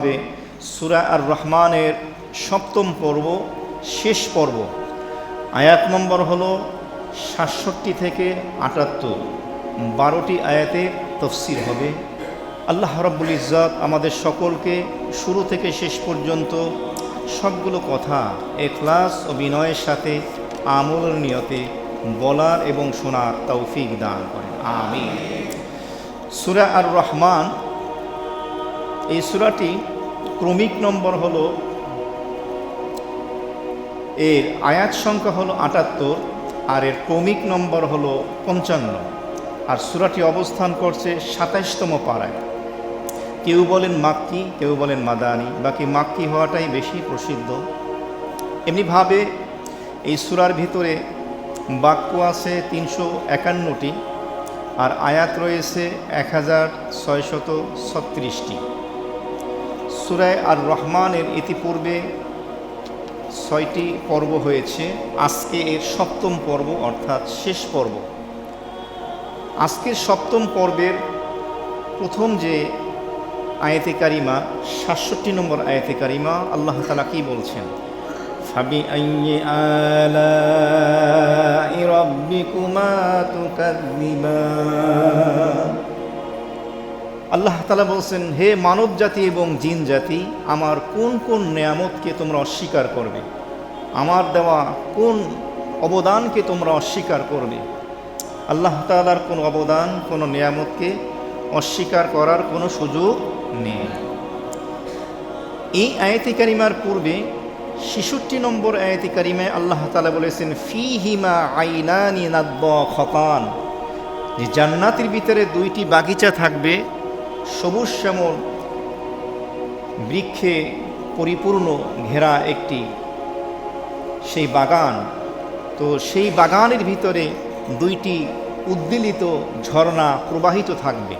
সূরা আর রহমানের সপ্তম পর্ব, শেষ পর্ব। আয়াত নম্বর হলো ৬৭ থেকে ৭৮। ১২টি আয়াতে তফসির হবে। আল্লাহ রাব্বুল ইজ্জত আমাদের সকলকে শুরু থেকে শেষ পর্যন্ত সবগুলো কথা ইখলাস ও বিনয়ের সাথে আমলের নিয়তে বলার এবং শোনার তৌফিক দান করেন, আমিন। সূরা আর রহমান, এই সূরাটি ক্রমিক নম্বর হলো, এর আয়াত সংখ্যা হলো ৭৮ আর এর ক্রমিক নম্বর হলো ৫৫। আর সূরাটি অবস্থান করছে ২৭তম পারায়। কেউ বলেন মাক্কি, কেউ বলেন মাদানি, বাকি মাক্কি হওয়াটাই বেশি প্রসিদ্ধ। এমনিভাবে এই সূরার ভিতরে বাক্য আছে ৩৫১টি আর আয়াত রয়েছে ১৬৩৬টি। সূরা আর রহমানের ইতিপূর্বে ৬টি পর্ব হয়েছে, আজকে এর সপ্তম পর্ব অর্থাৎ শেষ পর্ব। আজকের সপ্তম পর্বের প্রথম যে আয়াতে কারিমা, ৬৭ নম্বর আয়াতে কারিমা, আল্লাহ তাআলা কি বলছেন? ফাবিআইয়ি আলাই রাব্বিকুমা তুকাযযিবান। আল্লাহ তাআলা বলছেন, হে মানব জাতি এবং জিন জাতি, আমার কোন কোন নেয়ামতকে তোমরা অস্বীকার করবে, আমার দেওয়া কোন অবদানকে তোমরা অস্বীকার করবে। আল্লাহ তাআলার কোন অবদান, কোন নেয়ামতকে অস্বীকার করার কোনো সুযোগ নেই। এই আয়াতে কারিমার পূর্বে ৬৬ নম্বর আয়াতে কারিমায় আল্লাহ তাআলা বলেছেন, ফিহিমা আইনানি নাদখাতান, যে জান্নাতের ভিতরে দুইটি বাগিচা থাকবে, সবুজ শ্যামল বৃক্ষে পরিপূর্ণ ঘেরা একটি সেই বাগান। তো সেই বাগানের ভিতরে দুইটি উদ্বেলিত ঝর্ণা প্রবাহিত থাকবে।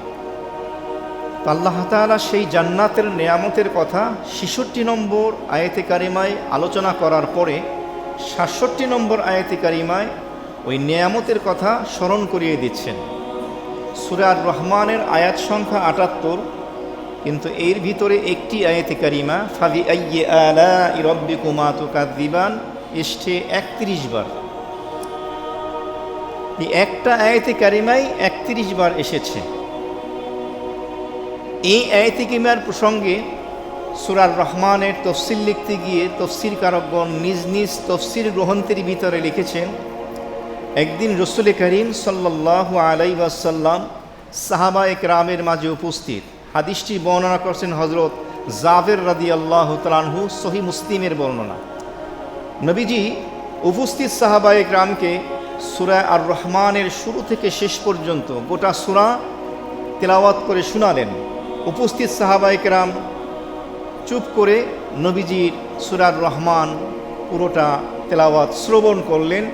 তো আল্লাহ তাআলা সেই জান্নাতের নেয়ামতের কথা ৬৬ নম্বর আয়াতে কারিমায় আলোচনা করার পরে ৬৭ নম্বর আয়াতে কারিমায় ওই নেয়ামতের কথা স্মরণ করিয়ে দিচ্ছেন। সূরা আর রহমানের আয়াত সংখ্যা ৭৮, কিন্তু এর ভিতরে একটি আয়াতে কারিমা ফাবিআইয়ি আলাই রাব্বিকুমা তুকাযযিবান এসছে ৩১ বার। এই একটা আয়াতে কারিমাই ৩১ বার এসেছে। এই আয়াতে কারিমার প্রসঙ্গে সূরা আর রহমানের তফসির লিখতে গিয়ে তফসিরকারকগণ নিজ নিজ তফসির গ্রন্থের ভিতরে লিখেছেন, একদিন রাসূল করিম সাল্লাল্লাহু আলাইহি ওয়াসাল্লাম সাহাবায়ে কেরামের মাঝে উপস্থিত। হাদিসটি বর্ণনা করছেন হযরত জাবের রাদিয়াল্লাহু তাআলা আনহু, সহিহ মুসলিমের বর্ণনা। নবীজি উপস্থিত সাহাবায়ে কেরামকে সূরা আর রহমানের শুরু থেকে শেষ পর্যন্ত গোটা সূরা তেলাওয়াত করে শোনালেন। উপস্থিত সাহাবায়ে কেরাম চুপ করে নবীজির সূরা আর রহমান পুরোটা তেলাওয়াত শ্রবণ করলেন,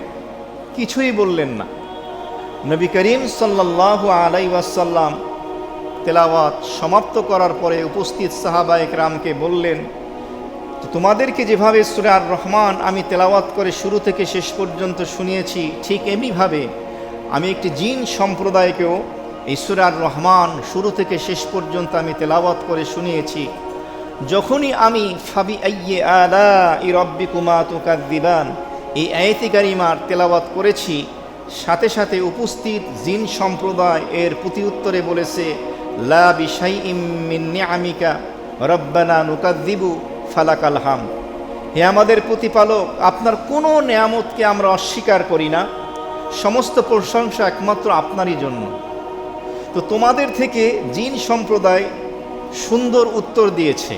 কিছুই বললেন না। নবী করিম সাল্লাল্লাহু আলাইহি ওয়াসাল্লাম তেলাওয়াত সমাপ্ত করার পরে উপস্থিত সাহাবায়ে কেরামকে বললেন, তোমাদেরকে যেভাবে সূরা আর রহমান আমি তেলাওয়াত করে শুরু থেকে শেষ পর্যন্ত শুনিয়েছি, ঠিক এমনিভাবে আমি একটি জিন সম্প্রদায়কেও এই সূরা আর রহমান শুরু থেকে শেষ পর্যন্ত আমি তেলাওয়াত করে শুনিয়েছি। যখনই আমি ফাবিআইয়ি আলাই রাব্বিকুমা তুকাযযিবান এই আয়াতে কারিমার তেলাওয়াত করেছি, সাথে সাথে উপস্থিত জিন সম্প্রদায় এর প্রতি উত্তরে বলেছে, লা বিশাইইম মিন নিআমিকা রাব্বানা নুকাযযিবু ফালাকাল হামদ। হে আমাদের প্রতিপালক, আপনার কোনো নেয়ামতকে আমরা অস্বীকার করি না, সমস্ত প্রশংসা একমাত্র আপনারই জন্য। তো তোমাদের থেকে জিন সম্প্রদায় সুন্দর উত্তর দিয়েছে।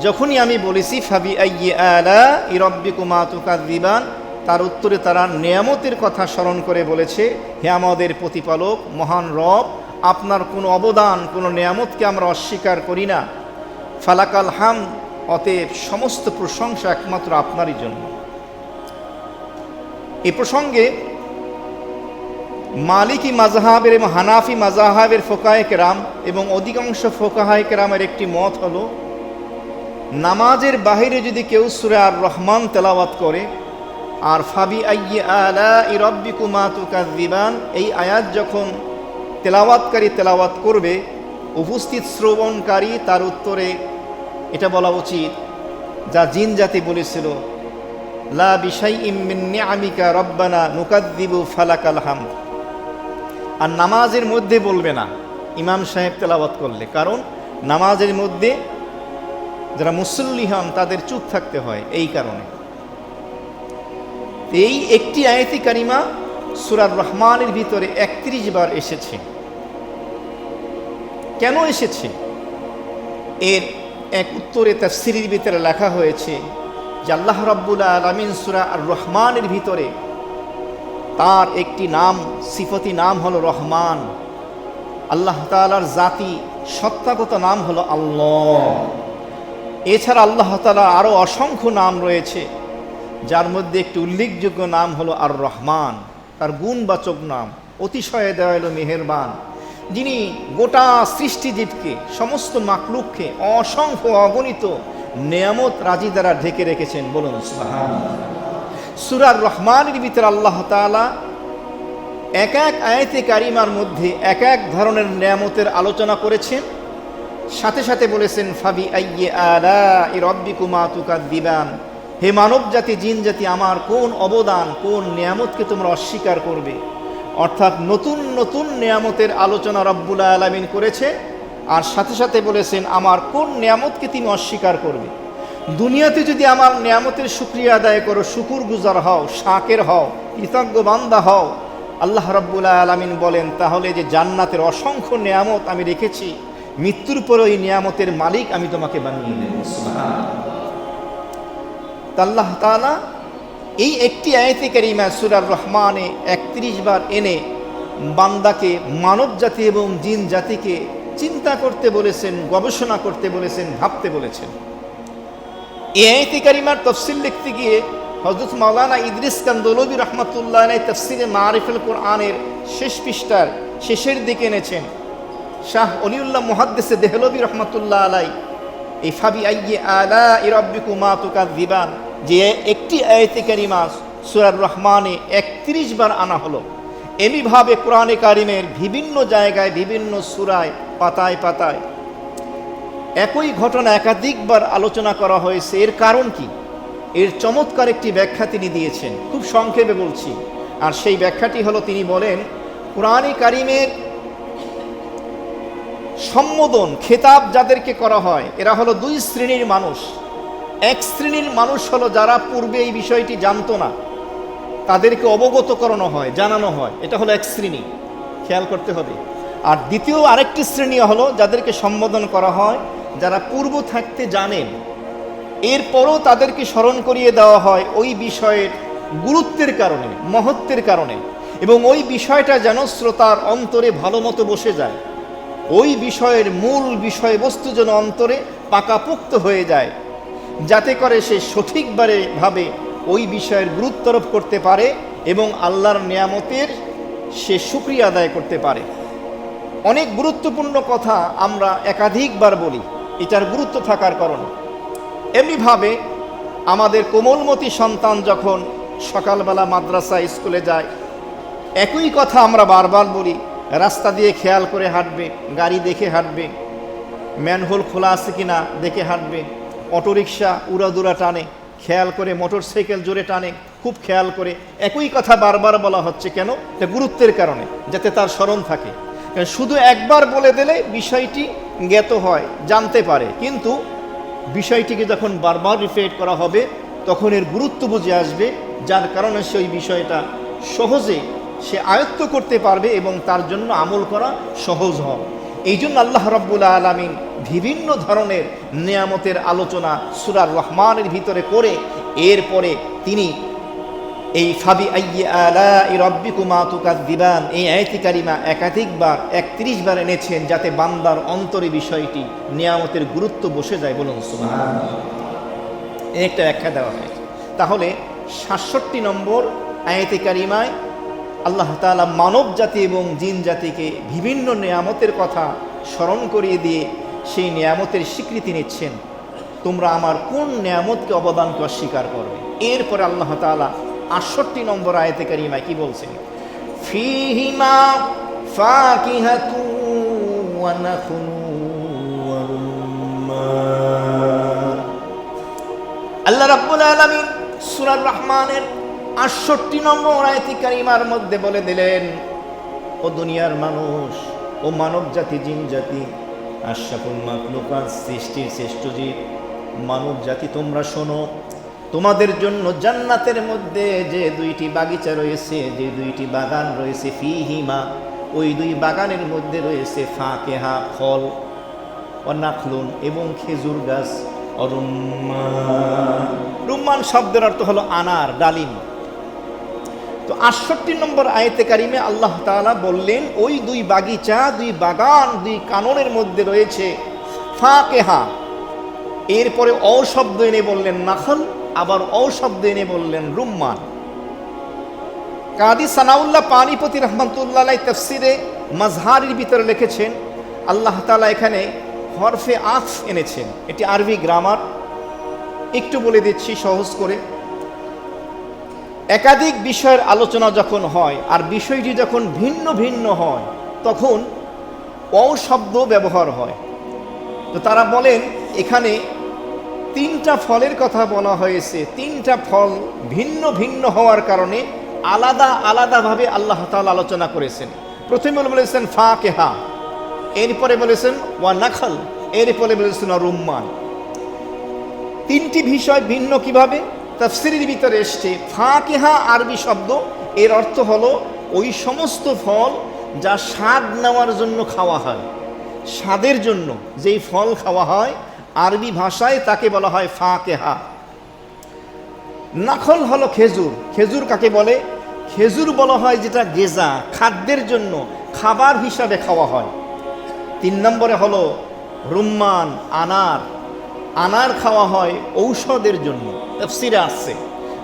যখনই আমি বলেছি ফাবিআইয়ি আলাই রাব্বিকুমা তুকাযযিবান, তার উত্তরে তারা নেয়ামতের কথা স্মরণ করে বলেছে, হে আমাদের প্রতিপালক মহান রব, আপনার কোনো অবদান, কোনো নেয়ামতকে আমরা অস্বীকার করি না। ফালাকাল হামদ, অতএব সমস্ত প্রশংসা একমাত্র আপনারই জন্য। এ প্রসঙ্গে মালিকি মাযহাবের এবং হানাফি মাযহাবের ফুকাহায়ে কেরাম এবং অধিকাংশ ফুকাহায়ে কেরামের একটি মত হলো, নামাজের বাহিরে যদি কেউ সূরা আর রহমান তেলাওয়াত করে আর ফাবিআইয়ি আলাই রাব্বিকুমা তুকাযযিবান এই আয়াত যখন তেলাওয়াতকারী তেলাওয়াত করবে, উপস্থিত শ্রবণকারী তার উত্তরে এটা বলা উচিত যা জিন জাতি বলেছিল, লা বিশাইইম মিন নিআমিকা রব্বানা নুকাদ্দিবু ফালাকাল হামদ। আর নামাজের মধ্যে বলবে না ইমাম সাহেব তেলাওয়াত করলে, কারণ নামাজের মধ্যে যারা মুসল্লি হন তাদের চুপ থাকতে হয়। এই কারণে এই একটি আয়াতি কারিমা সূরা রহমানের ভিতরে ৩১ বার এসেছে। কেন এসেছে? এর এক উত্তরে তাফসীরের ভিতরে লেখা হয়েছে যে আল্লাহ রাব্বুল আলামিন সূরা আর রহমানের ভিতরে তার একটি নাম, সিফতি নাম হলো রহমান। আল্লাহ তাআলার জাতি সত্তাগত নাম হলো আল্লাহ। এছাড়া আল্লাহ তাআলা আরও অসংখ্য নাম রয়েছে, যার মধ্যে একটি উল্লেখযোগ্য নাম হলো আর রহমান। তার গুণবাচক নাম, অতিশয় দয়ালু মেহেরবান, যিনি গোটা সৃষ্টিজীবকে, সমস্ত মাখলুককে অসংখ্য অগণিত নেয়ামত রাজি দ্বারা ঢেকে রেখেছেন। বলুন সুবহানাল্লাহ। সূরা রহমানের ভিতরে আল্লাহ তাআলা এক এক আয়াতে কারিমার মধ্যে এক এক ধরনের নেয়ামতের আলোচনা করেছেন। সাথে সাথে বলেছেন ফাবি আইয়ি আলাই রাব্বিকুমা তুকাদ্দিবান, হে মানব জাতি, জিন জাতি, আমার কোন অবদান, কোন নেয়ামতকে তোমরা অস্বীকার করবে। অর্থাৎ নতুন নতুন নেয়ামতের আলোচনা রব্বুল আলামিন করেছে, আর সাথে সাথে বলেছেন আমার কোন নেয়ামতকে তুমি অস্বীকার করবে। দুনিয়াতে যদি আমার নেয়ামতের শুকরিয়া আদায় করো, শুকুর গুজার হও, শাকের হও, কৃতজ্ঞ বান্দা হও, আল্লাহ রাব্বুল আলামিন বলেন তাহলে যে জান্নাতের অসংখ্য নেয়ামত আমি রেখেছি, মৃত্যুর পর ওই নেয়ামতের মালিক আমি তোমাকে বানিয়ে দেব। সুবহানাল্লাহ। আল্লাহ তাআলা এই একটি আয়াতে কারিমা সূরা রহমানে ৩১ বার এনে বান্দাকে, মানব জাতি এবং জিন জাতিকে চিন্তা করতে বলেছেন, গবেষণা করতে বলেছেন, ভাবতে বলেছেন। এই আয়াতে কারিমার তাফসীর লিখতে গিয়ে হযরত মাওলানা ইদ্রিস কান্দলবী রাহমাতুল্লাহ আলাইহি তাফসীরে মারিফুল কোরআনের শেষ পৃষ্ঠার শেষের দিকে এনেছেন। শাহ অলিউল্লাহ মুহাদ্দিস দেহলভী রাহমাতুল্লাহ আলাইহি এই ফাবি আইয়ি আলাই রাব্বিকুমা তুকাদ্দিবান, যে একটি আয়াতে কারিমা সূরা রহমানে ৩১ বার আনা হলো, এমনিভাবে কোরআনে কারিমের বিভিন্ন জায়গায়, বিভিন্ন সূরায়, পাতায় পাতায় একই ঘটনা একাধিকবার আলোচনা করা হয়েছে। এর কারণ কি? এর চমৎকার একটি ব্যাখ্যা তিনি দিয়েছেন, খুব সংক্ষেপে বলছি। আর সেই ব্যাখ্যাটি হলো, তিনি বলেন কোরআনে কারিমের সম্বোধন, খেতাব যাদেরকে করা হয়, এরা হলো দুই শ্রেণীর মানুষ। এক শ্রেণীর মানুষ হলো যারা পূর্বে এই বিষয়টি জানতো না, তাদেরকে অবগত করানো হয়, জানানো হয়, এটা হলো এক শ্রেণী, খেয়াল করতে হবে। আর দ্বিতীয় আরেকটি শ্রেণী হলো যাদেরকে সম্বোধন করা হয়, যারা পূর্ব থাকতে জানেন, এরপরও তাদেরকে স্মরণ করিয়ে দেওয়া হয় ওই বিষয়ের গুরুত্বের কারণে, মহত্বের কারণে, এবং ওই বিষয়টা যেন শ্রোতার অন্তরে ভালো মতো বসে যায়, ওই বিষয়ের মূল বিষয়বস্তু যেন অন্তরে পাকাপোক্ত হয়ে যায়, যাতে করে সে সঠিকভাবে ওই বিষয়ের গুরুত্ব আরোপ করতে পারে এবং আল্লাহর নেয়ামতের সে শুকরিয়া আদায় করতে পারে। অনেক গুরুত্বপূর্ণ কথা আমরা একাধিকবার বলি, এটার গুরুত্ব থাকার কারণে। এমনিভাবে আমাদের কোমলমতি সন্তান যখন সকালবেলা মাদ্রাসা, স্কুলে যায়, একই কথা আমরা বারবার বলি, রাস্তা দিয়ে খেয়াল করে হাঁটবে, গাড়ি দেখে হাঁটবে, ম্যানহোল খোলা আছে কিনা দেখে হাঁটবে, অটোরিকশা উড়াদুরা টানে, খেয়াল করে, মোটর সাইকেল জোরে টানে, খুব খেয়াল করে। একই কথা বারবার বলা হচ্ছে, কেন? এটা গুরুত্বের কারণে, যাতে তার স্মরণ থাকে। শুধু একবার বলে দিলে বিষয়টি জ্ঞাত হয়, জানতে পারে, কিন্তু বিষয়টিকে যখন বারবার রিপিট করা হবে তখন এর গুরুত্ব বুঝে আসবে, যার কারণে সেই বিষয়টা সহজে সে আয়ত্ত করতে পারবে এবং তার জন্য আমল করা সহজ হবে। এই জন্য আল্লাহ রাব্বুল আলামিন বিভিন্ন ধরনের নেয়ামতের আলোচনা সূরা রহমানের ভিতরে করে এরপরে তিনি এই ফাবি আইয়ি আলাই রাব্বিকুমা তুকাদ্দিবান এই আয়াতে কারিমা একাধিকবার ৩১ বার এনেছেন, যাতে বান্দার অন্তরে বিষয়টি, নেয়ামতের গুরুত্ব বসে যায়। বলুন সুবহানাল্লাহ। এই একটা ব্যাখ্যা দেওয়া হয়েছে। তাহলে ৬৭ নম্বর আয়াতে কারিমায় আল্লাহ তাআলা মানব জাতি এবং জিন জাতিকে বিভিন্ন নেয়ামতের কথা স্মরণ করিয়ে দিয়ে সেই নেয়ামতের স্বীকৃতি নিচ্ছেন, তোমরা আমার কোন নেয়ামতকে, অবদানকে অস্বীকার করবে। এরপরে আল্লাহ তাআলা ৬৮ নম্বর আয়াতে কারিমায় কি বলছেন? ফীহিমা ফাকিহাতু ওয়া নাখলু ওয়া রুম্মান। আল্লাহ রাব্বুল আলামিন সূরা রহমানের ৬৮ নম্বর আয়াতে কারিমার মধ্যে বলে দিলেন, ও দুনিয়ার মানুষ, ও মানব জাতি, জিন জাতি, আশরাফুল মাখলুকাত, সৃষ্টির শ্রেষ্ঠ জীব মানব জাতি, তোমরা শোনো, তোমাদের জন্য জান্নাতের মধ্যে যে দুইটি বাগিচা রয়েছে, যে দুইটি বাগান রয়েছে, ফিহিমা, ওই দুই বাগানের মধ্যে রয়েছে ফাকেহা, ফল, ও নাখলুন, এবং খেজুর গাছ, রুম্মান। রুম্মান শব্দের অর্থ হলো আনার, ডালিম। তো ৬৮ নম্বর আয়াতে কারিমে আল্লাহ তাআলা বললেন, ওই দুই বাগিচা, দুই বাগান, দুই কাননের মধ্যে রয়েছে ফাকেহা। এরপরে অশব্দ এনে বললেন নাখল, আবার অশব্দ এনে বললেন রুম্মান। কাদি সানাউল্লাহ পানিপতি রহমাতুল্লাহ আলাইহি তাফসিরে মাজহারির ভিতরে লিখেছেন, আল্লাহ তাআলা এখানে হরফে আতফ এনেছেন। এটি আরবি গ্রামার, একটু বলে দিচ্ছি সহজ করে। একাধিক বিষয়ের আলোচনা যখন হয় আর বিষয়টি যখন ভিন্ন ভিন্ন হয়, তখন অশব্দ ব্যবহার হয়। তো তারা বলেন এখানে তিনটা ফলের কথা বলা হয়েছে। তিনটা ফল ভিন্ন ভিন্ন হওয়ার কারণে আলাদা আলাদাভাবে আল্লাহ তাআলা আলোচনা করেছেন। প্রথমে বলেছেন ফাকেহা, এরপরে বলেছেন ওয়া নাখল, এরপরে বলেছেন রুম্মান। তিনটি বিষয় ভিন্ন কিভাবে? তাফসীরের ভিতরে এসছে ফাকেহা আরবি শব্দ, এর অর্থ হলো ওই সমস্ত ফল যা স্বাদ নেওয়ার জন্য খাওয়া হয়, স্বাদের জন্য যেই ফল খাওয়া হয় আরবি ভাষায় তাকে বলা হয় ফাকেহা। নাখল হলো খেজুর। খেজুর কাকে বলে? খেজুর বলা হয় যেটা গেজা, খাদ্যের জন্য, খাবার হিসাবে খাওয়া হয়। ৩ নম্বরে হলো রুম্মান, আনার। আনার খাওয়া হয় ঔষধের জন্য, তাফসীরে আসছে।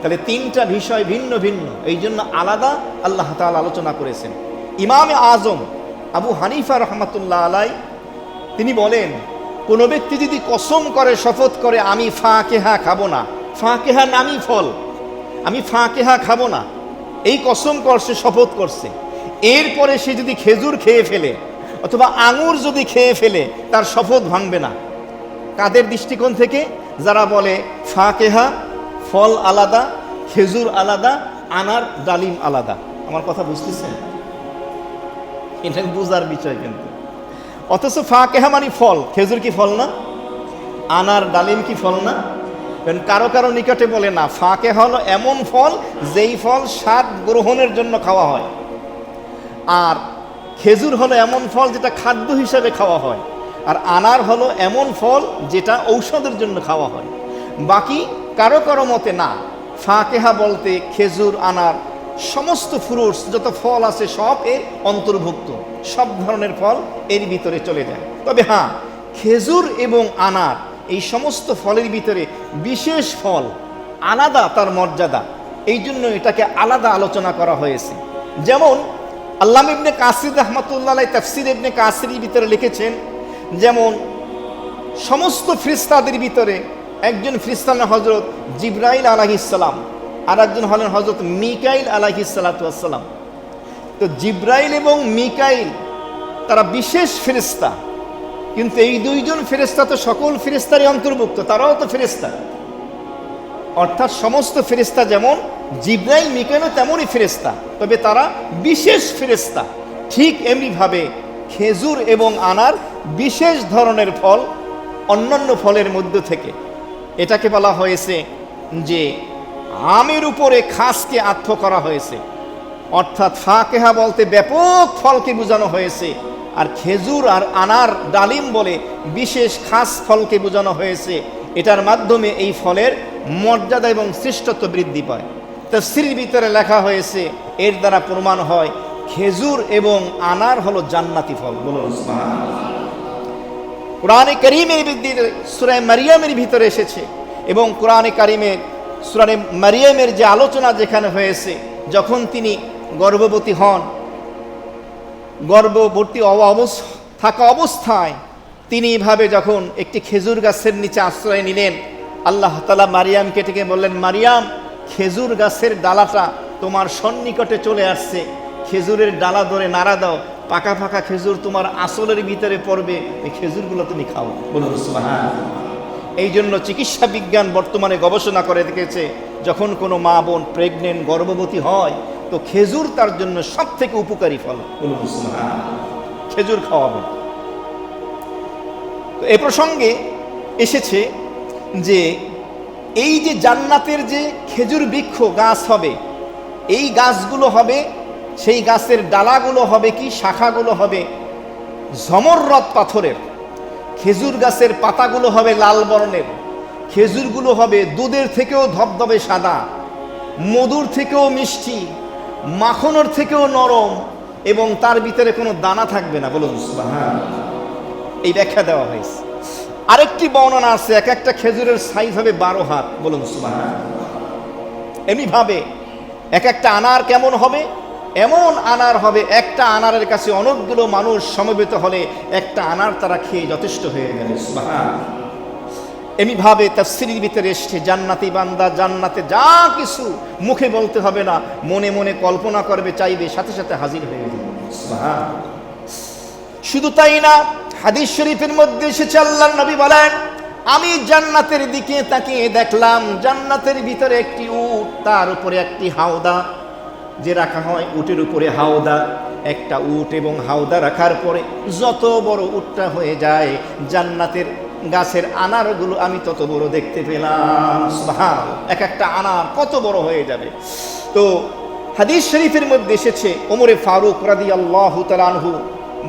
তাহলে তিনটা বিষয় ভিন্ন ভিন্ন, এই জন্য আলাদা আল্লাহ তাআলা আলোচনা করেছেন। ইমামে আজম আবু হানিফা রহমাতুল্লাহ আলাইহি তিনি বলেন, কোনো ব্যক্তি যদি কসম করে, শপথ করে, আমি ফাকেহা খাবো না, ফাকেহা নামই ফল, আমি ফাকেহা খাবো না, এই কসম করছে, শপথ করছে, এরপরে সে যদি খেজুর খেয়ে ফেলে অথবা আঙুর যদি খেয়ে ফেলে, তার শপথ ভাঙবে না। কাদের দৃষ্টিকোণ থেকে? যারা বলে ফাকেহা ফল আলাদা, খেজুর আলাদা, আনার ডালিম আলাদা। আমার কথা বুঝতেছেন? এটা বুঝার বিষয় কিন্তু। অথচ ফাকেহা মানে ফল, খেজুর কি ফল না? আনার ডালিম কি ফল না? কারো কারো নিকটে বলে না, ফাকেহা হলো এমন ফল যেই ফল স্বাদ গ্রহণের জন্য খাওয়া হয়, আর খেজুর হলো এমন ফল যেটা খাদ্য হিসাবে খাওয়া হয়, আর আনার হলো এমন ফল যেটা ঔষধের জন্য খাওয়া হয়। বাকি কারো কারো মতে না, ফাকেহা বলতে খেজুর, আনার, সমস্ত ফ্রুটস, যত ফল আছে সব এর অন্তর্ভুক্ত, সব ধরনের ফল এর ভিতরে চলে যায়। তবে হ্যাঁ, খেজুর এবং আনার এই সমস্ত ফলের ভিতরে বিশেষ ফল, আলাদা তার মর্যাদা, এই জন্য এটাকে আলাদা আলোচনা করা হয়েছে। যেমন আল্লামা ইবনে কাসির রাহমাতুল্লাহ আলাইহি তাফসীর ইবনে কাসিরের ভিতরে লিখেছেন, যেমন সমস্ত ফেরেশতাদের ভিতরে একজন ফেরেশতা হযরত জিবরাইল আলাইহিস সালাম, আর একজন হলেন হযরত মিকাইল আলাইহিস সালাতু ওয়াস সালাম। তো জিবরাইল এবং মিকাইল তারা বিশেষ ফেরেশতা, কিন্তু এই দুইজন ফেরেশতা তো সকল ফেরেশতারই অন্তর্ভুক্ত, তারাও তো ফেরেশতা। অর্থাৎ সমস্ত ফেরেশতা যেমন, জিবরাইল মিকাইলও তেমনই ফেরেশতা, তবে তারা বিশেষ ফেরেশতা। ঠিক এমনিভাবে খেজুর এবং আনার বিশেষ ধরনের ফল অন্যান্য ফলের মধ্য থেকে। এটাকে বলা হয়েছে যে আমের উপরে খাসকে আত্ম করা হয়েছে, অর্থাৎ ফাকেহা বলতে ব্যাপক ফলকে বোঝানো হয়েছে, আর খেজুর আর আনার ডালিম বলে বিশেষ খাস ফলকে বোঝানো হয়েছে। এটার মাধ্যমে এই ফলের মর্যাদা এবং শ্রেষ্ঠত্ব বৃদ্ধি পায়। তাফসীরের ভিতরে লেখা হয়েছে, এর দ্বারা প্রমাণ হয় খেজুর এবং আনার হলো জান্নাতি ফল। বলুন সুবহানাল্লাহ। কোরআনে কারীমের ভিতরে সূরা মারিয়ামের ভিতরে এসেছে, এবং কোরআনে কারীমের সূরা মারিয়ামের যে আলোচনা যেখানে হয়েছে, যখন তিনি গর্ভবতী হন, গর্ভবতী থাকা অবস্থায় তিনি এভাবে যখন একটি খেজুর গাছের নিচে আশ্রয় নিলেন, আল্লাহ তাআলা মারিয়ামকে ডেকে বললেন, মারিয়াম, খেজুর গাছের ডালাটা তোমার সন্নিকটে চলে আসছে, খেজুরের ডালা ধরে নাড়া দাও, পাকা পাকা খেজুর তোমার আঁচলের ভিতরে পড়বে, এই খেজুরগুলো তুমি খাও। বলুন সুবহানাল্লাহ। এই জন্য চিকিৎসা বিজ্ঞান বর্তমানে গবেষণা করে দেখেছে, যখন কোনো মা বোন প্রেগনেন্ট গর্ভবতী হয় তো খেজুর তার জন্য সব থেকে উপকারী ফল। খেজুর খাওয়াবেন। তো এ প্রসঙ্গে এসেছে যে এই যে জান্নাতের যে খেজুর বৃক্ষ গাছ হবে, এই গাছগুলো হবে, সেই গাছের ডালাগুলো হবে কি, শাখাগুলো হবে জমররত পাথরের। খেজুর গাছের পাতাগুলো হবে লাল বর্ণের। খেজুরগুলো হবে দুধের থেকেও ধবধবে সাদা, মধুর থেকেও মিষ্টি, মাখনের থেকেও নরম, এবং তার ভিতরে কোনো দানা থাকবে না। বলুন সুবহানাল্লাহ। এই ব্যাখ্যা দেওয়া হয়েছে। আরেকটি বর্ণনা আছে, এক একটা খেজুরের সাইজ হবে 12 হাত। বলুন সুবহানাল্লাহ। এমনিভাবে এক একটা আনার কেমন হবে, এমন আনার হবে, একটা আনারের কাছে অনেকগুলো মানুষ সমবেত হলে একটা আনার তারা খেয়ে যথেষ্ট হয়ে যাবে। সুবহানাল্লাহ। এমনিভাবে তাফসীরের ভিতরে এসেছে জান্নাতি বান্দা জান্নাতে যা কিছু মুখে বলতে হবে না, মনে মনে কল্পনা করবে, চাইবে, সাথে সাথে হাজির হয়ে যাবে। সুবহানাল্লাহ। শুধু তাই না, হাদিস শরীফের মধ্যে এসেছে আল্লাহর নবী বলেন, আমি জান্নাতের দিকে তাকিয়ে দেখলাম, জান্নাতের ভিতরে একটি উট, তার উপরে একটি হাওদা যে রাখা হয়, উটের উপরে হাওদা, একটা উট এবং হাওদা রাখার পরে যত বড় উটটা হয়ে যায়, জান্নাতের গাছের আনারগুলো আমি তত বড় দেখতে পেলাম। সুবহানাল্লাহ। এক একটা আনার কত বড় হয়ে যাবে। তো হাদিস শরীফের মধ্যে এসেছে ওমরে ফারুক রাদিয়াল্লাহু তাআলা আনহু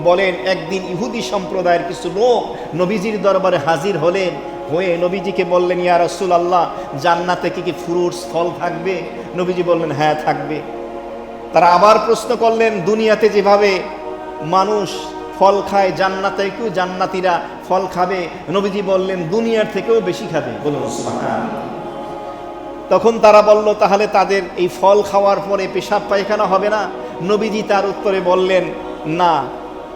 বলেন, একদিন ইহুদি সম্প্রদায়ের কিছু লোক নবীজির দরবারে হাজির হলেন, হয়ে নবীজিকে বললেন, ইয়া রাসূলুল্লাহ, জান্নাতে কি কি ফ্রুটস ফল থাকবে? নবীজি বললেন, হ্যাঁ থাকবে। তারা আবার প্রশ্ন করলেন, দুনিয়াতে যেভাবে মানুষ ফল খায়, জান্নাতে কি জান্নাতীরা ফল খাবে? নবীজি বললেন, দুনিয়ার থেকেও বেশি খাবে। বলুন সুবহানাল্লাহ। তখন তারা বলল, তাহলে তাদের এই ফল খাওয়ার পরে পেশাব পায়খানা হবে না? নবীজি তার উত্তরে বললেন, না,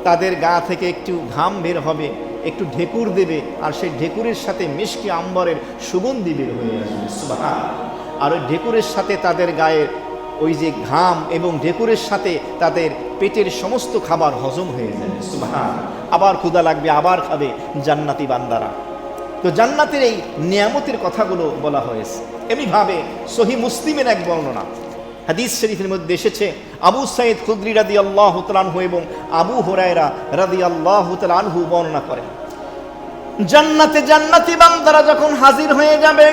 তাদের গা থেকে একটু ঘাম বের হবে, একটু ঢেকুর দেবে, আর সেই ঢেকুরের সাথে মিষ্টি আম্বরের সুগন্ধি বের হয়ে আসবে। সুবহানাল্লাহ। আর ওই ঢেকুরের সাথে তাদের গায়ের ওই যে ঘাম এবং ঢেকুরের সাথে তাদের পেটের সমস্ত খাবার হজম হয়ে যাবে। সুবহানাল্লাহ। আবার ক্ষুধা লাগবে, আবার খাবে জান্নাতি বান্দারা। তো জান্নাতের এই নিয়ামতের কথাগুলো বলা হয়েছে। এমনিভাবে সহিহ মুসলিমের এক বর্ণনা হাদিস শরীফের মধ্যে এসেছে, আবু সাঈদ খুদরি রাদিয়াল্লাহু তাআলা আনহু এবং আবু হুরায়রা রাদিয়াল্লাহু তাআলা আনহু বর্ণনা করেন, জান্নাতে জান্নাতি বান্দারা যখন হাজির হয়ে যাবে,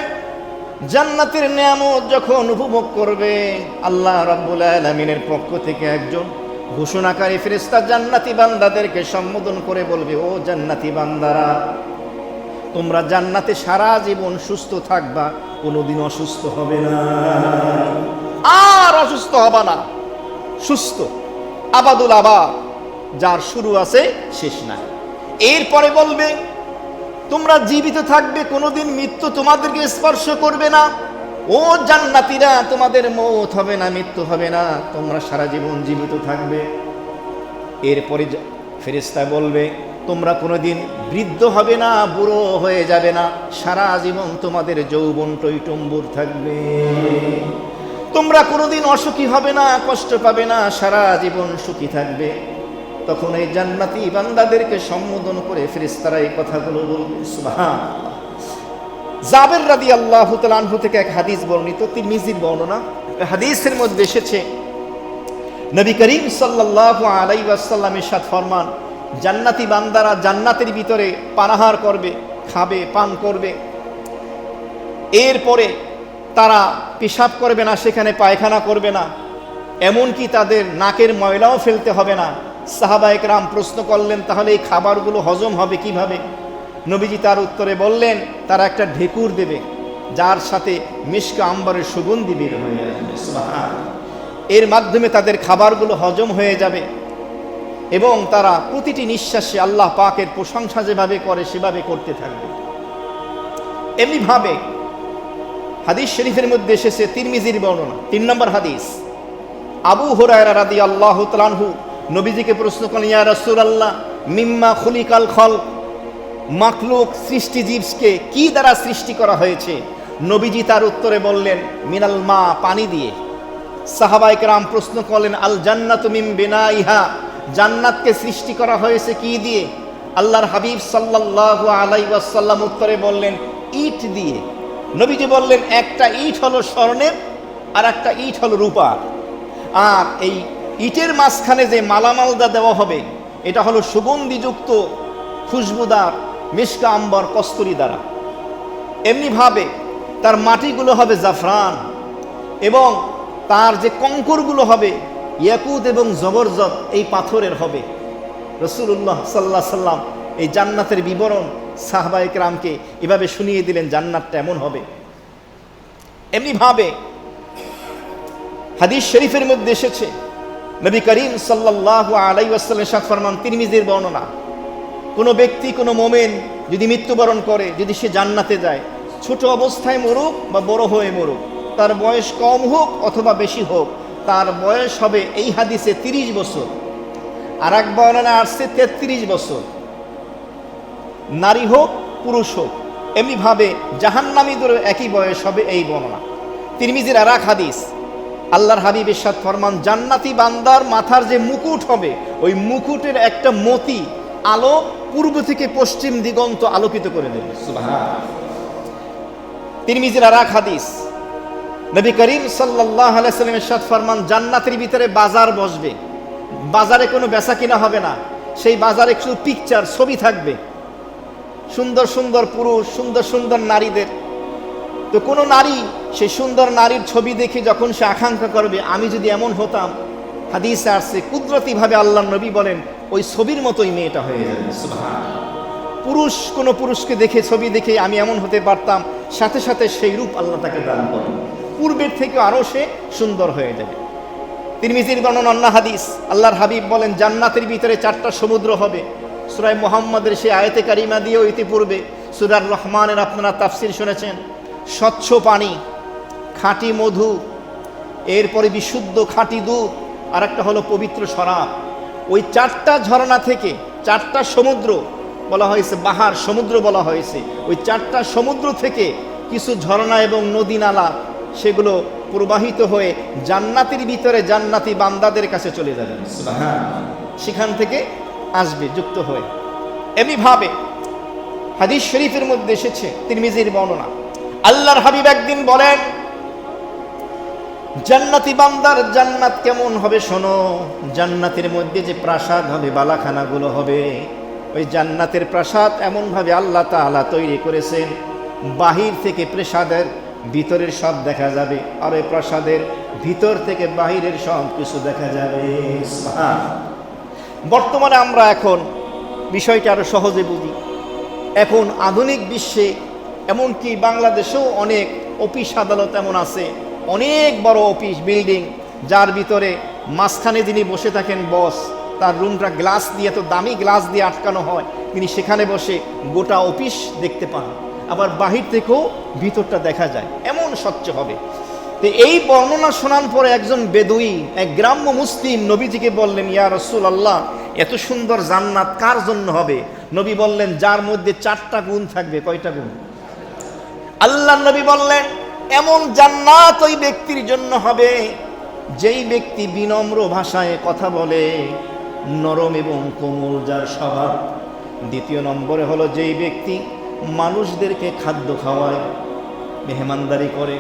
জান্নাতের নিয়ামত যখন উপভোগ করবে, আল্লাহ রাব্বুল আলামিনের পক্ষ থেকে একজন ঘোষণাকারী ফেরেশতা জান্নাতি বান্দাদেরকে সম্বোধন করে বলবে, ও জান্নাতি বান্দারা, তোমরা জান্নাতে সারা জীবন সুস্থ থাকবা, কোনোদিন অসুস্থ হবে না, আর অসুস্থ হবে না, সুস্থ আবাদুল আবাদ, যার শুরু আছে শেষ নাই। এরপরে বলবে, তোমরা জীবিত থাকবে, কোনোদিন মৃত্যু তোমাদেরকে স্পর্শ করবে না। ও জান্নাতীরা, তোমাদের মওত হবে না, মৃত্যু হবে না, তোমরা সারা জীবন জীবিত থাকবে। এরপরে ফেরেশতা বলবে, তোমরা কোনোদিন বৃদ্ধ হবে না, বুড়ো হয়ে যাবে না, সারা জীবন তোমাদের যৌবন টইটম্বুর থাকবে। তোমরা কোনোদিন অসুখী হবে না, কষ্ট পাবে না, সারা জীবন সুখী থাকবে। তখন এই জান্নাতি বান্দাদেরকে সম্বোধন করে ফেরেশতারা এই কথাগুলো বলবে। সুবহানাল্লাহ। জাবের রাদিয়াল্লাহু তাআলা আনহু থেকে এক হাদিস বর্ণিত, তিরমিজির বর্ণনা। হাদিসের মধ্যে এসেছে, নবী করিম সাল্লাল্লাহু আলাইহি ওয়াসাল্লাম ইরশাদ ফরমান, জান্নাতি বান্দারা জান্নাতের ভিতরে পানাহার করবে, খাবে, পান করবে। এরপরে তারা পেশাব করবে না, সেখানে পায়খানা করবে না, এমনকি তাদের নাকের ময়লাও ফেলতে হবে না। সাহাবায়ে কেরাম প্রশ্ন করলেন, তাহলে এই খাবারগুলো হজম হবে কিভাবে? নবীজি তার উত্তরে বললেন, তারা একটা ঢেকুর দেবে, যার সাথে মিশক আম্বরের সুগন্ধি বের হয়ে আসবে। সুবহানাল্লাহ। এর মাধ্যমে তাদের খাবারগুলো হজম হয়ে যাবে এবং তারা প্রতিটি নিঃশ্বাসে আল্লাহ পাকের প্রশংসা যেভাবে করে সেভাবে করতে থাকবে। এমনিভাবে হাদিস শরীফের মধ্যে এসেছে, তিরমিজির বর্ণনা, 3 নম্বর হাদিস, আবু হুরায়রা রাদিয়াল্লাহু তাআলা আনহু নবীজিকে প্রশ্ন করলেন, ইয়া রাসূলুল্লাহ, মিম্মা খুলিকাল খালক, মাখলুক সৃষ্টি জীবকে কি দ্বারা সৃষ্টি করা হয়েছে? নবীজি তার উত্তরে বললেন, মিনাল মা, পানি দিয়ে। সাহাবায়ে কেরাম প্রশ্ন করলেন, আল জান্নাতু মিন বিনাইহা, জান্নাতকে সৃষ্টি করা হয়েছে কি দিয়ে? আল্লাহর হাবিব সাল্লাল্লাহু আলাইহি ওয়াসাল্লাম উত্তরে বললেন, ইট দিয়ে। নবীজি বললেন একটা ইট হলো স্বর্ণের আর একটা ইট হলো রূপার, আর এই ইটের মাঝখানে যে মালামালদা দেওয়া হবে এটা হলো সুগন্ধিযুক্ত খুশবুদার মিশকা আম্বর কস্তুরী দ্বারা। এমনিভাবে তার মাটিগুলো হবে জাফরান এবং তার যে কঙ্করগুলো হবে ইয়াকুত এবং জবরজত এই পাথরের হবে। রাসূলুল্লাহ সাল্লাল্লাহু আলাইহি সাল্লাম এই জান্নাতের বিবরণ সাহাবায়ে কেরামকে এভাবে শুনিয়ে দিলেন, জান্নাতটা এমন হবে। এমনিভাবে হাদিস শরীফের মধ্যে এসেছে, নবী করিম সাল্লাল্লাহু আলাইহি ওয়াসাল্লাম ইরশাদ ফরমান, তিরমিজির বর্ণনা, কোনো ব্যক্তি কোনো মোমেন যদি মৃত্যুবরণ করে, যদি সে জান্নাতে যায়, ছোট অবস্থায় মরুক বা বড় হয়ে মরুক, তার বয়স কম হোক অথবা বেশি হোক, তার বয়স হবে এই হাদিসে 30 বছর, আর এক বর্ণনা আসছে 33 বছর, নারী হোক পুরুষ হোক। এমনিভাবে জাহান্নামীদেরও একই বয়স হবে, এই বর্ণনা। তিরমিজির আর এক হাদিস, আল্লাহর হাবিব ইরশাদ ফরমান, জান্নাতি বান্দার মাথার যে মুকুট হবে, ওই মুকুটের একটা মতি আলো পূর্ব থেকে পশ্চিম দিগন্ত আলোকিত করে দেবে। সুবহানাল্লাহ। তিরমিজির আর এক হাদিস, নবী করিম সাল্লাল্লাহু আলাইহি ওয়াসাল্লাম ইরশাদ ফরমান, জান্নাতের ভিতরে বাজার বসবে, বাজারে কোনো বেচা কিনা হবে না, সেই বাজারে শুধু পিকচার, ছবি থাকবে, সুন্দর সুন্দর পুরুষ, সুন্দর সুন্দর নারীদের। তো কোনো নারী সেই সুন্দর নারীর ছবি দেখে যখন সে আকাঙ্ক্ষা করবে, আমি যদি এমন হতাম, হাদিসে আসছে কুদরতিভাবে আল্লাহর নবী বলেন ওই ছবির মতোই মেয়েটা হয়ে যাবে। সুবহানাল্লাহ। পুরুষ কোনো পুরুষকে দেখে, ছবি দেখে আমি এমন হতে পারতাম, সাথে সাথে সেই রূপ আল্লাহ তাকে দান করেন, পূর্বের থেকে আরও সে সুন্দর হয়ে যাবে। তিরমিজির বর্ণনা অন্য হাদিস, আল্লাহর হাবিব বলেন, জান্নাতের ভিতরে 4টা সমুদ্র হবে। সূরা মুহাম্মাদের সেই আয়াতে কারিমা দিয়েও ইতিপূর্বে সূরা রহমানের আপনারা তাফসির শুনেছেন। স্বচ্ছ পানি, খাঁটি মধু, এরপরে বিশুদ্ধ খাঁটি দুধ, আর একটা হলো পবিত্র শরাব। ওই 4টা ঝর্ণা থেকে 4টা সমুদ্র বলা হয়েছে, বাহার সমুদ্র বলা হয়েছে। ওই 4টা সমুদ্র থেকে কিছু ঝর্ণা এবং নদী নালা সেগুলো প্রবাহিত হয়ে জান্নাতের ভিতরে জান্নাতি বান্দাদের কাছে চলে যাবে। সেখান থেকে আসবে যুক্ত হয়ে। এমনিভাবে হাদিস শরীফের মধ্যে এসেছে, তিরমিজির বর্ণনা, আল্লাহর হাবিব একদিন বলেন, জান্নাতি বান্দার জান্নাত কেমন হবে শোনো, জান্নাতের মধ্যে যে প্রাসাদ হবে, বালাখানাগুলো হবে, ওই জান্নাতের প্রাসাদ এমনভাবে আল্লাহ তাআলা তৈরি করেছেন, বাহির থেকে প্রাসাদের ভিতরের সব দেখা যাবে, আর ওই প্রাসাদের ভিতর থেকে বাহিরের সব কিছু দেখা যাবে। বর্তমানে আমরা এখন বিষয়টা আরো সহজে বুঝি। এখন আধুনিক বিশ্বে, এমনকি বাংলাদেশেও অনেক অফিস আদালত এমন আছে, অনেক বড় অফিস বিল্ডিং, যার ভিতরে মাঝখানে যিনি বসে থাকেন বস, তার রুমটা গ্লাস দিয়ে, তো দামি গ্লাস দিয়ে আটকানো হয়, তিনি সেখানে বসে গোটা অফিস দেখতে পান, আবার বাহির থেকেও ভিতরটা দেখা যায়, এমন স্বচ্ছ হবে। তো এই বর্ণনা শোনার পরে একজন বেদুই, এক গ্রাম্য মুসলিম নবীজিকে বললেন, ইয়া রাসূলুল্লাহ, এত সুন্দর জান্নাত কার জন্য হবে? নবী বললেন, যার মধ্যে 4টা গুণ থাকবে। কয়টা গুণ? আল্লাহ নবী বললেন, এমন জান্নাত ওই ব্যক্তির জন্য হবে যেই ব্যক্তি বিনম্র ভাষায় কথা বলে, নরম এবং কোমল যার স্বভাব। দ্বিতীয় নম্বরে হলো যেই ব্যক্তি মানুষদেরকে খাদ্য খাওয়ায়, মেহমানদারি করে।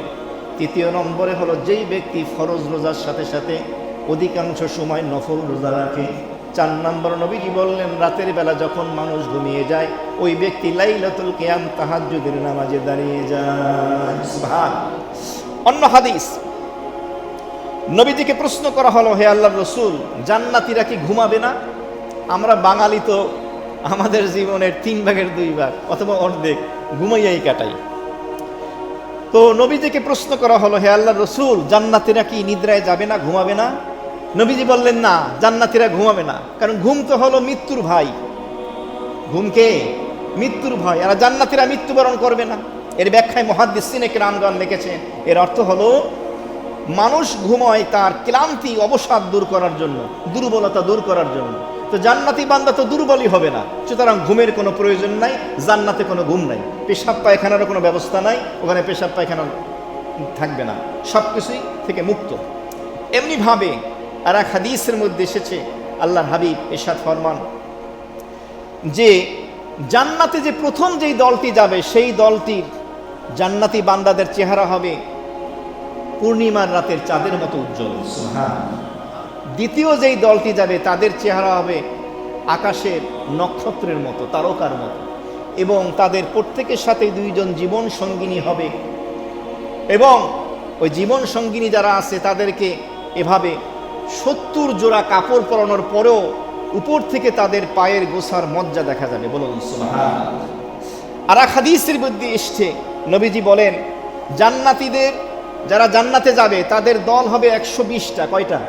তৃতীয় নম্বরে হলো যেই ব্যক্তি ফরজ রোজার সাথে সাথে অধিকাংশ সময় নফল রোজা রাখে। 4 নম্বর নবীজি বললেন, রাতের বেলা যখন মানুষ ঘুমিয়ে যায়, ওই ব্যক্তি লাইলাতুল কিয়াম তাহাজ্জুদের নামাজে দাঁড়িয়ে যায়। সুবহানাল্লাহ। অন্য হাদিস, নবীজিকে প্রশ্ন করা হলো, হে আল্লাহর রাসূল, জান্নাতীরা কি ঘুমাবে না? আমরা বাঙালি তো আমাদের জীবনের 3 ভাগের 2 ভাগ অথবা অর্ধেক ঘুমাইয়াই কাটাই। তো নবীজিকে প্রশ্ন করা হলো, হে আল্লাহর রাসূল, জান্নাতীরা কি নিদ্রায় যাবে না, ঘুমাবে না? নবীজি বললেন, না, জান্নাতীরা ঘুমাবে না, কারণ ঘুম তো হলো মৃত্যুর ভাই। ঘুমকে মৃত্যুর ভয়, আর জান্নাতীরা মৃত্যুবরণ করবে না। এর ব্যাখ্যায় মুহাদ্দিসিনে কেরামগণ লিখেছেন, এর অর্থ হলো মানুষ ঘুমায় তার ক্লান্তি অবসাদ দূর করার জন্য, দুর্বলতা দূর করার জন্য। তো জান্নাতি বান্দা তো দুর্বলই হবে না, সুতরাং ঘুমের কোনো প্রয়োজন নাই, জান্নাতে কোনো ঘুম নাই। পেশাব পায়খানারও কোনো ব্যবস্থা নাই, ওখানে পেশাব পায়খানা থাকবে না, সব কিছুই থেকে মুক্ত। এমনিভাবে আর এক হাদিসের মধ্যে এসেছে, আল্লাহর হাবিব ইরশাদ ফরমান যে জান্নাতে যে প্রথম যেই দলটি যাবে, সেই দলটির জান্নাতি বান্দাদের চেহারা হবে পূর্ণিমার রাতের চাঁদের মতো উজ্জ্বল। দ্বিতীয় যেই দলটি যাবে তাদের চেহারা হবে আকাশের নক্ষত্রের মতো, তারকার মতো, এবং তাদের প্রত্যেকের সাথে দুইজন জীবন সঙ্গিনী হবে, এবং ওই জীবন সঙ্গিনী যারা আছে তাদেরকে এভাবে 70 জোড়া কাপড় পরানোর পরেও উপর থেকে তাদের পায়ের গোছার মজ্জা দেখা যাবে। বলুন সুবহানাল্লাহ। আর এক হাদিসের মধ্যে এসছে, নবীজি বলেন জান্নাতীদের যারা জান্নাতে যাবে তাদের দল হবে 120টা। কয়টা?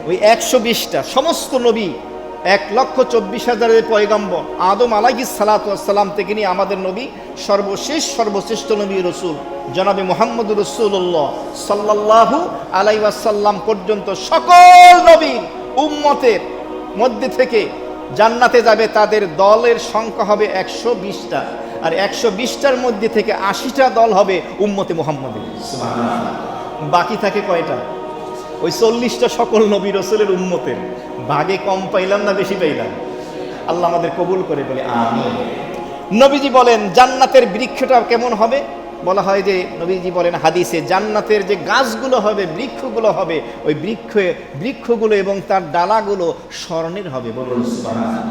ওই 120টা। সমস্ত নবী 1,24,000 পয়গম্বর আদম আলাইহিস সালাতু ওয়াস সালাম থেকে নিয়ে আমাদের নবী সর্বশ্রেষ্ঠ নবী রসুল জনাবে মুহাম্মদুর রাসূলুল্লাহ সাল্লাল্লাহু আলাইহি ওয়াসাল্লাম পর্যন্ত সকল নবী উম্মতের মধ্যে থেকে জান্নাতে যাবে তাদের দলের সংখ্যা হবে 120টা। আর 120টার মধ্যে থেকে 80টা দল হবে উম্মতে মুহাম্মদের। সুবহানাল্লাহ। বাকি থাকে কয়টা? ওই 40টা সকল নবী রসুলের উম্মতের। ভাগে কম পাইলাম না বেশি পাইলাম? আল্লাহ আমাদের কবুল করে বলে আমিন। নবীজি বলেন জান্নাতের বৃক্ষটা কেমন হবে? বলা হয় যে নবীজি বলেন হাদিসে জান্নাতের যে গাছগুলো হবে, বৃক্ষগুলো হবে, ওই বৃক্ষগুলো এবং তার ডালাগুলো স্বর্ণের হবে। বলুন সুবহানাল্লাহ।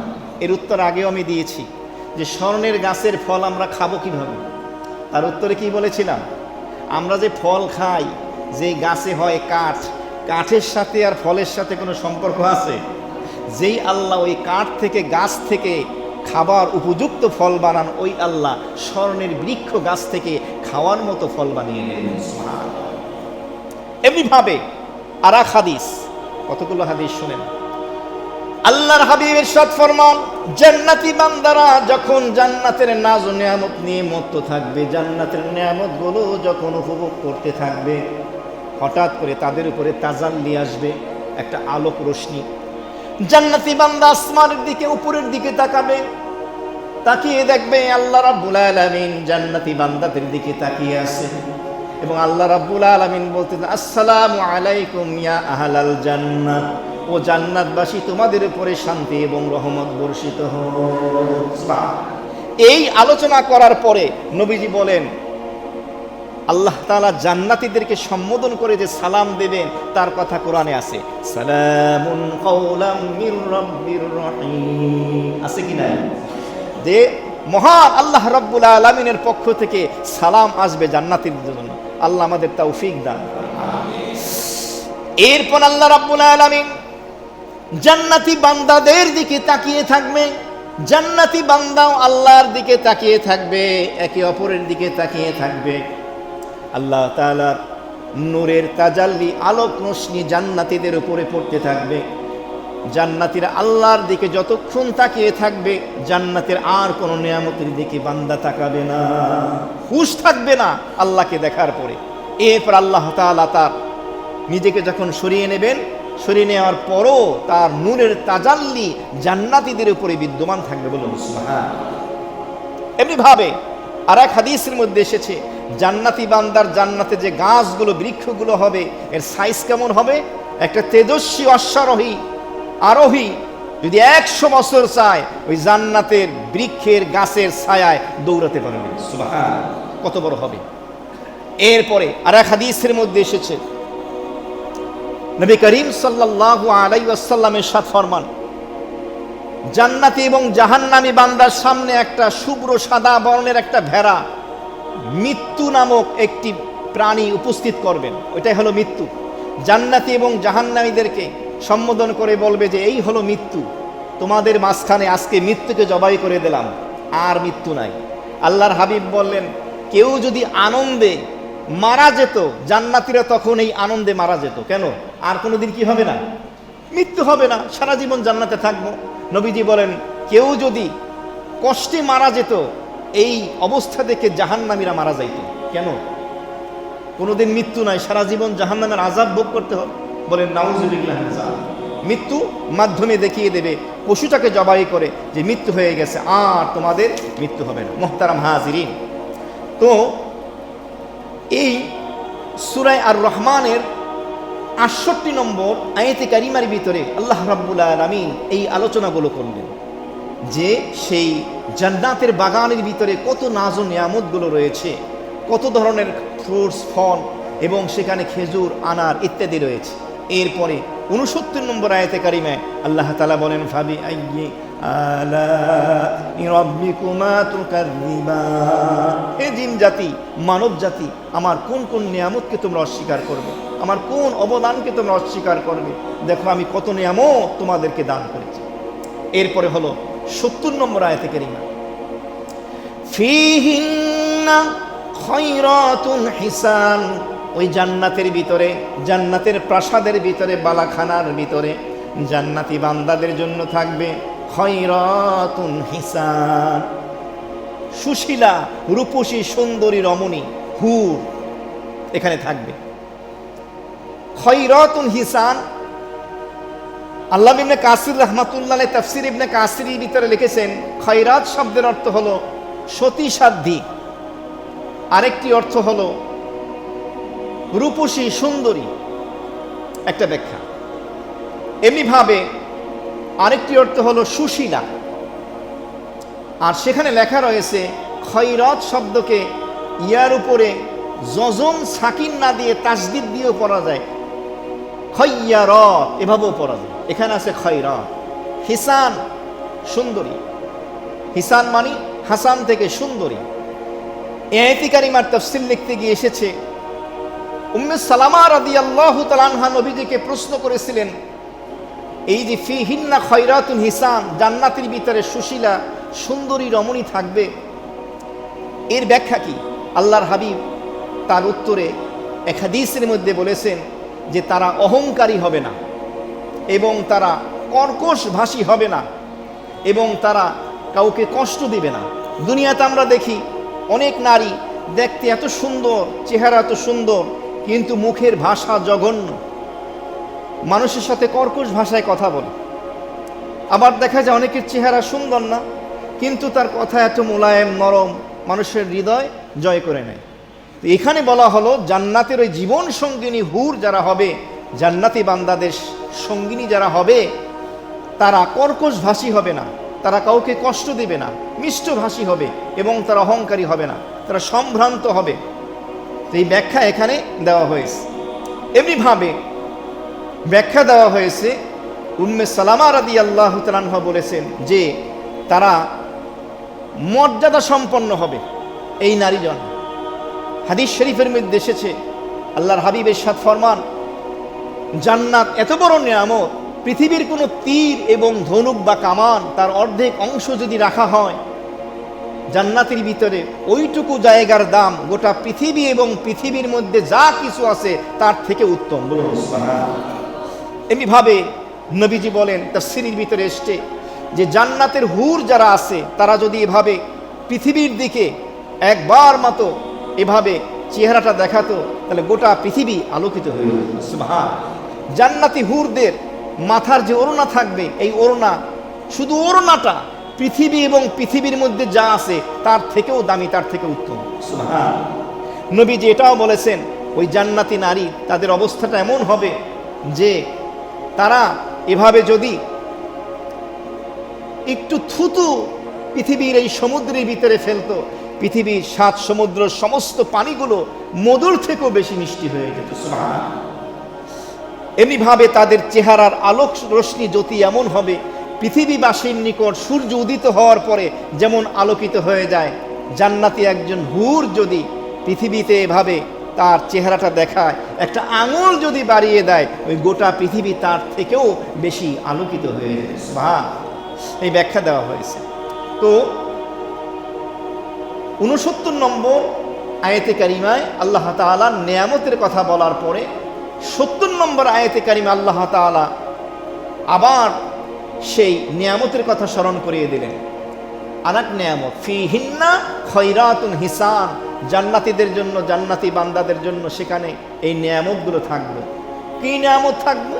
এর উত্তর আগেও আমি দিয়েছি যে স্বর্ণের গাছের ফল আমরা খাবো কিভাবে? তার উত্তরে কি বলেছিলাম? আমরা যে ফল খাই, যে গাছে হয় কাঠ, কাঠের সাথে আর ফলের সাথে কোনো সম্পর্ক আছে? যেই আল্লাহ ওই কাঠ থেকে, গাছ থেকে খাবার উপযুক্ত ফল বানান, ওই আল্লাহ স্বর্ণের বৃক্ষ গাছ থেকে খাওয়ার মতো ফল বানিয়ে নেন। এমনিভাবে আর এক হাদিস, কতগুলো হাদিস শুনেন। আল্লাহর হাবিব ইরশাদ ফরমান জান্নাতি বান্দারা যখন জান্নাতের নাজ ও নিয়ামত নিয়ে মত্ত থাকবে, জান্নাতের নিয়ামতগুলো যখন উপভোগ করতে থাকবে, হঠাৎ করে তাদের উপরে তাজাল্লি আসবে, একটা আলোক রশ্মি। জান্নাতি বান্দা আসমানের দিকে, উপরের দিকে তাকাবে, তাকিয়ে দেখবে আল্লাহ রাব্বুল আলামিন জান্নাতি বান্দাদের দিকে তাকিয়ে আছে, এবং আল্লাহ রাব্বুল আলামিন বলতেন আসসালামু আলাইকুম ইয়া আহলাল জান্নাত, ও জান্নাতবাসী তোমাদের উপরে শান্তি এবং রহমত বর্ষিত হোক। এই আলোচনা করার পরে নবীজি বলেন আল্লাহ তাআলা জান্নাতীদেরকে সম্বোধন করে যে সালাম দেবেন তার কথা কোরআনে আছে, সালামুন কাওলাম মির রাব্বির রহিম। আছে কি না? যে মহান আল্লাহ রাব্বুল আলামিনের পক্ষ থেকে সালাম আসবে জান্নাতীদের জন্য। আল্লাহ আমাদের তৌফিক দান করুন। এরপর আল্লাহ রাব্বুল আলামিন জান্নাতি বান্দাদের দিকে তাকিয়ে থাকবে, জান্নাতি বান্দাও আল্লাহর দিকে তাকিয়ে থাকবে, একে অপরের দিকে তাকিয়ে থাকবে। আল্লাহ তাআলার নূরের তাজাল্লি, আলোক রশ্মি জান্নাতীদের উপরে পড়তে থাকবে। জান্নাতীরা আল্লাহর দিকে যতক্ষণ তাকিয়ে থাকবে, জান্নাতের আর কোনো নিয়ামতের দিকে বান্দা তাকাবে না, হুঁশ থাকবে না আল্লাহকে দেখার পরে। এরপর আল্লাহ তাআলা তার নিজেকে যখন সরিয়ে নেবেন, সরিয়ে নেওয়ার পরও তার নূরের তাজাল্লি জান্নাতীদের উপরে বিদ্যমান থাকবে। বলুন সুবহানাল্লাহ। এমনি ভাবে আর এক হাদিসের মধ্যে এসেছে জান্নাতি বান্দার জান্নাতে যে গাছগুলো, বৃক্ষগুলো হবে, এর সাইজ কেমন হবে? একটা তেজস্বী অশ্বারোহী আরোহী যদি 100 বছর চায়, ওই জান্নাতের বৃক্ষের গাছের ছায়ায় দৌড়াতে পারবে। সুবহানাল্লাহ, কত বড় হবে! এরপরে আর এক হাদিসের মধ্যে এসেছে নবী করিম সাল্লাল্লাহু আলাইহি ওয়াসাল্লামের সাথ ফরমান জান্নাতি এবং জাহান্নামী বান্দার সামনে একটা শুভ্র সাদা বর্ণের একটা ভেড়া, মৃত্যু নামক একটি প্রাণী উপস্থিত করবেন। ওইটাই হলো মৃত্যু। জান্নাতি এবং জাহান্নামীদেরকে সম্বোধন করে বলবে যে এই হলো মৃত্যু, তোমাদের মাঝখানে আজকে মৃত্যুকে জবাই করে দিলাম, আর মৃত্যু নাই। আল্লাহর হাবিব বললেন কেউ যদি আনন্দে মারা যেত, জান্নাতীরা তখন এই আনন্দে মারা যেত। কেন? আর কোনোদিন কি হবে না? মৃত্যু হবে না, সারা জীবন জান্নাতে থাকবো। নবীজি বলেন কেউ যদি কষ্টে মারা যেত, এই অবস্থা দেখে জাহান্নামীরা মারা যাইত। কেন? কোনোদিন মৃত্যু নাই, সারা জীবন জাহান্নামের আযাব ভোগ করতে হবে। বলেন নাউযুবিল্লাহ। মৃত্যু মাধ্যমে দেখিয়ে দেবে পশুটাকে জবাই করে যে মৃত্যু হয়ে গেছে, আর তোমাদের মৃত্যু হবে না। মুহতারাম হাজিরিন, তো এই সূরা আর রহমানের ৬৮ নম্বর আয়াতে কারিমার ভিতরে আল্লাহ রাব্বুল আলামিন এই আলোচনাগুলো করলেন যে সেই জান্নাতের বাগানের ভিতরে কত নাজ ও নিয়ামতগুলো রয়েছে। কত ধরনের ফ্রুটস, ফল এবং সেখানে খেজুর, আনার ইত্যাদি রয়েছে। এরপরে 69 নম্বর আয়াতে কারিমায় আল্লাহ তাআলা বলেন, ফাবি আইয়ি আলাই রাব্বিকুমা তুকাযযিবান। হে জিন জাতি, মানব জাতি, আমার কোন কোন নিয়ামতকে তোমরা অস্বীকার করবে, আমার কোন অবদানকে তোমরা অস্বীকার করবে, দেখো আমি কত নিয়ামত তোমাদেরকে দান করেছি। এরপরে হলো 70 নম্বর আয়াতে কারিমা, ফীহিন্না খায়রাতুন হিসান। ওই জান্নাতের ভিতরে, জান্নাতের প্রাসাদের ভিতরে, বালাখানার ভিতরে জান্নাতি বান্দাদের জন্য থাকবে খায়রাতুন হিসান, সুশীলা, রূপসী, সুন্দরী, রমণী, হুর এখানে থাকবে। খায়রাতুন হিসান, আল্লাহ ইবনে কাসির রাহমাতুল্লাহ আলাইহি তাফসীর ইবনে কাসিরের ভিতরে লিখেছেন, খায়রাত শব্দের অর্থ হলো সতী সাধ্যী, আরেকটি অর্থ হলো রূপসী, সুন্দরী, একটা ব্যাখ্যা। এমনিভাবে আরেকটি অর্থ হলো সুশীলা। আর সেখানে লেখা রয়েছে খয়রাত শব্দকে ইয়ার উপরে যজম সাকিন না দিয়ে তাসদিদ দিয়েও পড়া যায়, খয়্যারাত এভাবেও পড়া যায়। এখানে আছে খয়রাত। হিসান, সুন্দরী, হিসান মানে হাসান থেকে সুন্দরী। এই আয়াতে কারিমার তাফসীর লিখতে গিয়ে এসেছে, উম্মে সালামা রাদিয়াল্লাহু তাআলা আনহা নবীজিকে প্রশ্ন করেছিলেন, এই যে ফীহিন্না খায়রাতুন হিসান, জান্নাতের ভিতরে সুশীলা, সুন্দরী, রমণী থাকবে, এর ব্যাখ্যা কি? আল্লাহর হাবিব তার উত্তরে এক হাদিসের মধ্যে বলেছেন যে তারা অহংকারী হবে না, এবং তারা কর্কশভাষী হবে না, এবং তারা কাউকে কষ্ট দিবে না। দুনিয়াতে আমরা দেখি অনেক নারী দেখতে এত সুন্দর, চেহারা এত সুন্দর, কিন্তু মুখের ভাষা জঘন্য, মানুষের সাথে কর্কশ ভাষায় কথা বলে। আবার দেখা যায় অনেকের চেহারা সুন্দর না, কিন্তু তার কথা এত মোলায়েম, নরম, মানুষের হৃদয় জয় করে নেয়। তো এখানে বলা হলো জান্নাতের ওই জীবন সঙ্গিনী হুর যারা হবে, জান্নাতি বান্দাদের সঙ্গিনী যারা হবে, তারা কর্কশভাষী হবে না, তারা কাউকে কষ্ট দিবে না, মিষ্টভাষী হবে, এবং তারা অহংকারী হবে না, তারা সম্ভ্রান্ত হবে। তো এই ব্যাখ্যা এখানে দেওয়া হয়েছে। এমনিভাবে ব্যাখ্যা দেওয়া হয়েছে, উম্মে সালামা রাদিয়াল্লাহু তাআলা আনহা বলেছেন যে তারা মর্যাদা সম্পন্ন হবে এই নারীজন। হাদিস শরীফের মধ্যে এসেছে, আল্লাহর হাবিব ইরশাদ ফরমান, জান্নাত এত বড় নিয়ামত, পৃথিবীর কোনো তীর এবং ধনুক বা কামান তার অর্ধেক অংশ যদি রাখা হয় জান্নাতের ভিতরে, ওইটুকু জায়গার দাম গোটা পৃথিবী এবং পৃথিবীর মধ্যে যা কিছু আছে তার থেকে উত্তম। বলুন সুবহানাল্লাহ। এমনিভাবে নবীজি বলেন, তাফসীরের ভিতরে এসছে যে জান্নাতের হুর যারা আছে তারা যদি এভাবে পৃথিবীর দিকে একবার মতো এভাবে চেহারাটা দেখাতো, তাহলে গোটা পৃথিবী আলোকিত হয়ে যেত। সুবহানাল্লাহ। জান্নাতি হুরদের মাথার যে ওড়না থাকবে, এই ওড়না, শুধু ওড়নাটা পৃথিবী এবং পৃথিবীর মধ্যে যা আছে তার থেকেও দামি, তার থেকে উত্তম। সুবহানাল্লাহ। নবীজি এটাও বলেছেন, ওই জান্নাতি নারী তাদের অবস্থাটা এমন হবে যে তারা এভাবে যদি একটু থুতু পৃথিবীর এই সমুদ্রের ভিতরে ফেলতো, পৃথিবীর 7 সমুদ্র সমস্ত পানিগুলো মধুর থেকেও বেশি মিষ্টি হয়ে যেত। সুবহানাল্লাহ। এমনিভাবে তাদের চেহারার আলোক রশ্মি জ্যোতি এমন হবে, পৃথিবীবাসীর নিকট সূর্য উদিত হওয়ার পরে যেমন আলোকিত হয়ে যায়, জান্নাতি একজন হুর যদি পৃথিবীতে এভাবে তার চেহারাটা দেখায়, একটা আঙুল যদি বাড়িয়ে দেয়, ওই গোটা পৃথিবী তার থেকেও বেশি আলোকিত হয়ে যায়। সুবহানাল্লাহ। এই ব্যাখ্যা দেওয়া হয়েছে। তো 69 নম্বর আয়াতে কারিমায় আল্লাহ তাআলা নিয়ামতের কথা বলার পরে 70 নম্বর আয়াতে কারিমা আল্লাহ তাআলা আবার সেই নিয়ামতের কথা স্মরণ করিয়ে দিলেন। আরেক নিয়ামত, ফীহিন্না খায়রাতুন হিসান, জান্নাতীদের জন্য, জান্নাতি বান্দাদের জন্য সেখানে এই নিয়ামতগুলো থাকবে। কি নিয়ামত থাকবে?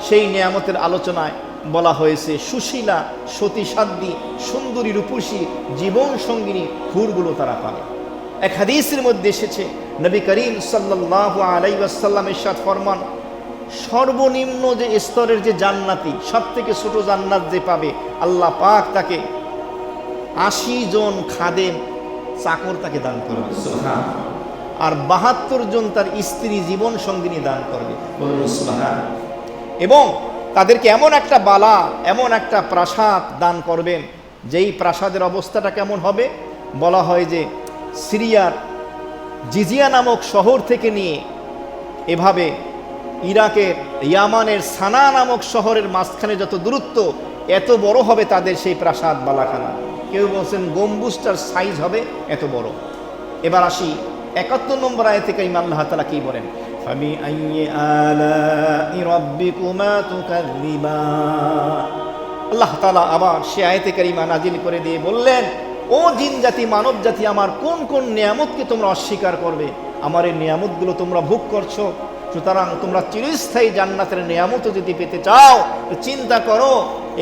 সেই নিয়ামতের আলোচনায় বলা হয়েছে সুশীলা, সতীসাধ্যী, সুন্দরী, রূপসী, জীবন সঙ্গিনী হুরগুলো তারা পাবে। এক হাদিসের মধ্যে এসেছে, নবী করিম সাল্লাল্লাহু আলাইহি ওয়াসাল্লাম ইরশাদ ফরমান, সর্বনিম্ন যে স্তরের যে জান্নাতি, সব থেকে ছোট জান্নাত যে পাবে, আল্লাহ পাক তাকে 80 জন খাদেম চাকর তাকে দান করবে, আর ৭২ জন তার স্ত্রী জীবন সঙ্গিনী দান করবে, এবং তাদেরকে এমন একটা বালা, এমন একটা প্রাসাদ দান করবেন, যেই প্রাসাদের অবস্থাটা কেমন হবে। বলা হয় যে সিরিয়ার জিজিয়া নামক শহর থেকে নিয়ে এভাবে ইরাকের ইয়ামানের সানা নামক শহরের মাঝখানে যত দূরত্ব, এত বড় হবে তাদের সেই প্রাসাদ বালাখানা। কেউ বলছেন গম্বুজটার সাইজ হবে এত বড়। এবার আসি ৭১ নম্বর আয়াতে কারিমা, আল্লাহ তাআলা কি বলেন? ফাবিআইয়ি আলাই রাব্বিকুমা তুকাযযিবান। আল্লাহ তাআলা আবার সে আয়াতে কারিমা নাজিল করে দিয়ে বললেন, ও জিন জাতি, মানব জাতি, আমার কোন কোন নিয়ামতকে তোমরা অস্বীকার করবে? আমার এই নিয়ামতগুলো তোমরা ভোগ করছো, সুতরাং তোমরা চিরস্থায়ী জান্নাতের নিয়ামত যদি পেতে চাও তো চিন্তা করো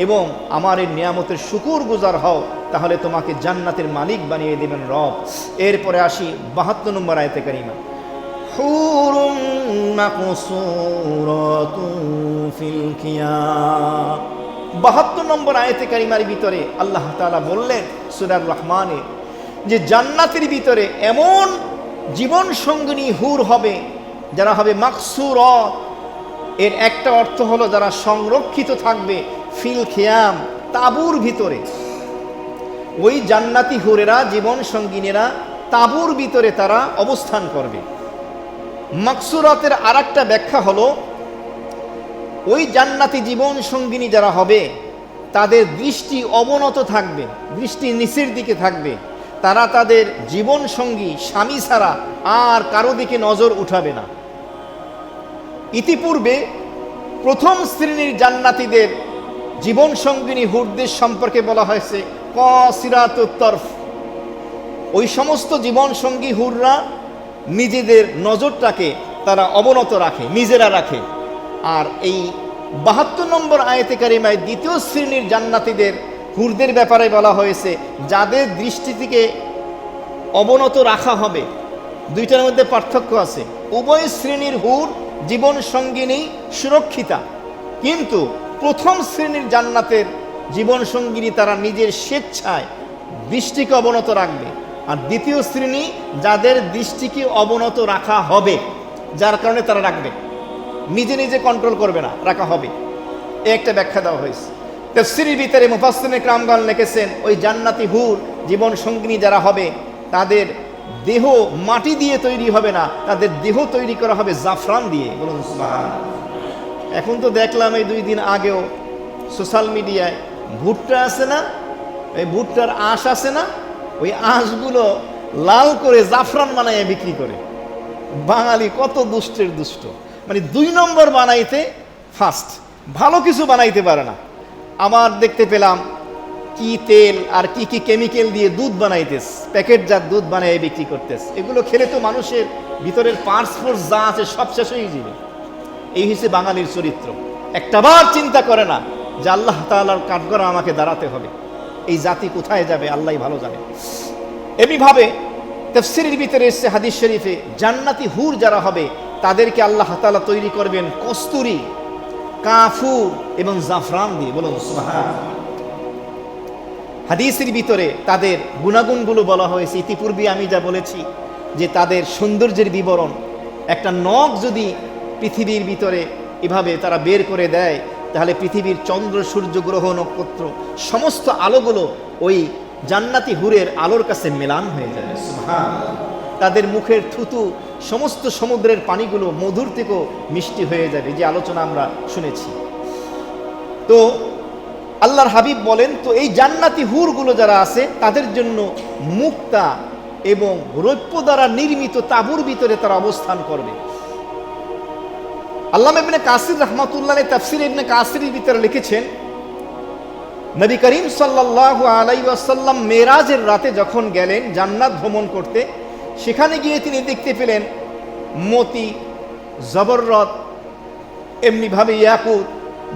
এবং আমার এই নিয়ামতের শুকুর গুজার হও, তাহলে তোমাকে জান্নাতের মালিক বানিয়ে দেবেন রব। এরপরে আসি ৭২ নম্বর আয়াতে কারিমা, হুরুম মাকসুরাতুন ফিল কিয়াম। ৭২ নম্বর আয়াতে কারিমার ভিতরে আল্লাহ তাআলা বললেন সূরা রহমানে যে জান্নাতের ভিতরে এমন জীবন সঙ্গিনী হুর হবে যারা হবে মাকসুরাত। এর একটা অর্থ হলো যারা সংরক্ষিত থাকবে ফিল খিয়াম, তাঁবুর ভিতরে। ওই জান্নাতি হুরেরা, জীবন সঙ্গিনীরা তাঁবুর ভিতরে তারা অবস্থান করবে। মাকসুরাতের আরেকটা ব্যাখ্যা হলো ওই জান্নাতি জীবন সঙ্গিনী যারা হবে তাদের দৃষ্টি অবনত থাকবে, দৃষ্টি নিচের দিকে থাকবে। তারা তাদের জীবন সঙ্গী স্বামী ছাড়া আর কারো দিকে নজর উঠাবে না। ইতিপূর্বে প্রথম শ্রেণীর জান্নাতীদের জীবন সঙ্গিনী হুরদের সম্পর্কে বলা হয়েছে কাসিরাতুত তরফ। ওই সমস্ত জীবন সঙ্গী হুররা নিজেদের নজরটাকে তারা অবনত রাখে, নিজেরা রাখে। আর এই ৭২ নম্বর আয়াতে কারিমায় দ্বিতীয় শ্রেণীর জান্নাতীদের হুরদের ব্যাপারে বলা হয়েছে যাদের দৃষ্টি থেকে অবনত রাখা হবে। দুইটার মধ্যে পার্থক্য আছে। উভয় শ্রেণীর হুর জীবন সঙ্গিনী সুরক্ষিতা, কিন্তু প্রথম শ্রেণীর জান্নাতের জীবন সঙ্গিনী তারা নিজের স্বেচ্ছায় দৃষ্টিকে অবনত রাখবে। আর দ্বিতীয় শ্রেণী যাদের দৃষ্টিকে অবনত রাখা হবে, যার কারণে তারা রাখবে, নিজে নিজে কন্ট্রোল করবে না, রাখা হবে। এই একটা ব্যাখ্যা দেওয়া হয়েছে। তাফসীরের ভিতরে মুফাসসিরিনে কিরামগণ লিখেছেন ওই জান্নাতি হুর জীবন সঙ্গিনী যারা হবে তাদের দেহ মাটি দিয়ে তৈরি হবে না, তাদের দেহ তৈরি করা হবে জাফরান দিয়ে। বলুন সুবহানাল্লাহ। এখন তো দেখলাম এই 2 দিন আগেও সোশ্যাল মিডিয়ায় ভুট্টা আছে না, এই ভুট্টার আঁশ আছে না, ওই আঁশগুলো লাল করে জাফরান বানাইয়ে বিক্রি করে। বাঙালি কত দুষ্টের দুষ্ট, মানে 2 নম্বর বানাইতে ফার্স্ট, ভালো কিছু বানাইতে পারে না। আবার দেখতে পেলাম কি তেল আর কি কি কেমিক্যাল দিয়ে দুধ বানাইতেস, প্যাকেটজাত দুধ বানিয়ে বিক্রি করতেস। এগুলো খেলে তো মানুষের ভিতরের পার্টস ফোর্স যা আছে সব শেষ হয়ে যাবে। এই হচ্ছে বাঙালির চরিত্র। একটাবার চিন্তা করে না যে আল্লাহ তাআলার কাঠগড়া আমাকে দাঁড়াতে হবে। এই জাতি কোথায় যাবে আল্লাহই ভালো জানে। এমনিভাবে তাফসীরের ভিতরে এসেছে হাদিস শরীফে জান্নাতি হুর যারা হবে তাদেরকে আল্লাহ তাআলা তৈরি করবেন কস্তুরী, কাফুর এবং জাফরান দিয়ে। বলুন সুবহানাল্লাহ। হাদিসের ভিতরে তাদের গুণাগুণগুলো বলা হয়েছে। ইতিপূর্বে আমি যা বলেছি যে তাদের সৌন্দর্যের বিবরণ, একটা নখ যদি পৃথিবীর ভিতরে এভাবে তারা বের করে দেয় তাহলে পৃথিবীর চন্দ্র, সূর্য, গ্রহ, নক্ষত্র সমস্ত আলোগুলো ওই জান্নাতি হুরের আলোর কাছে মেলান হয়ে যাবে। সুবহানাল্লাহ। তাদের মুখের থুতু সমস্ত সমুদ্রের পানিগুলো মধুর থেকেও মিষ্টি হয়ে যাবে, যে আলোচনা আমরা শুনেছি। তো আল্লাহর হাবিব বলেন, তো এই জান্নাতি হুরগুলো যারা আছে তাদের জন্য মুক্তা এবং রৌপ্য দ্বারা নির্মিত তাঁবুর ভিতরে তারা অবস্থান করবে। আল্লামা ইবনে কাসির রাহমাতুল্লাহ আলাইহি তাফসীর ইবনে কাসিরের ভিতরে লিখেছেন, নবী করিম সাল্লাল্লাহু আলাইহি ওয়াসাল্লাম মেরাজের রাতে যখন গেলেন জান্নাত ভ্রমণ করতে, সেখানে গিয়ে তিনি দেখতে পেলেন মতি, জবররত, এমনিভাবে ইয়াকুত,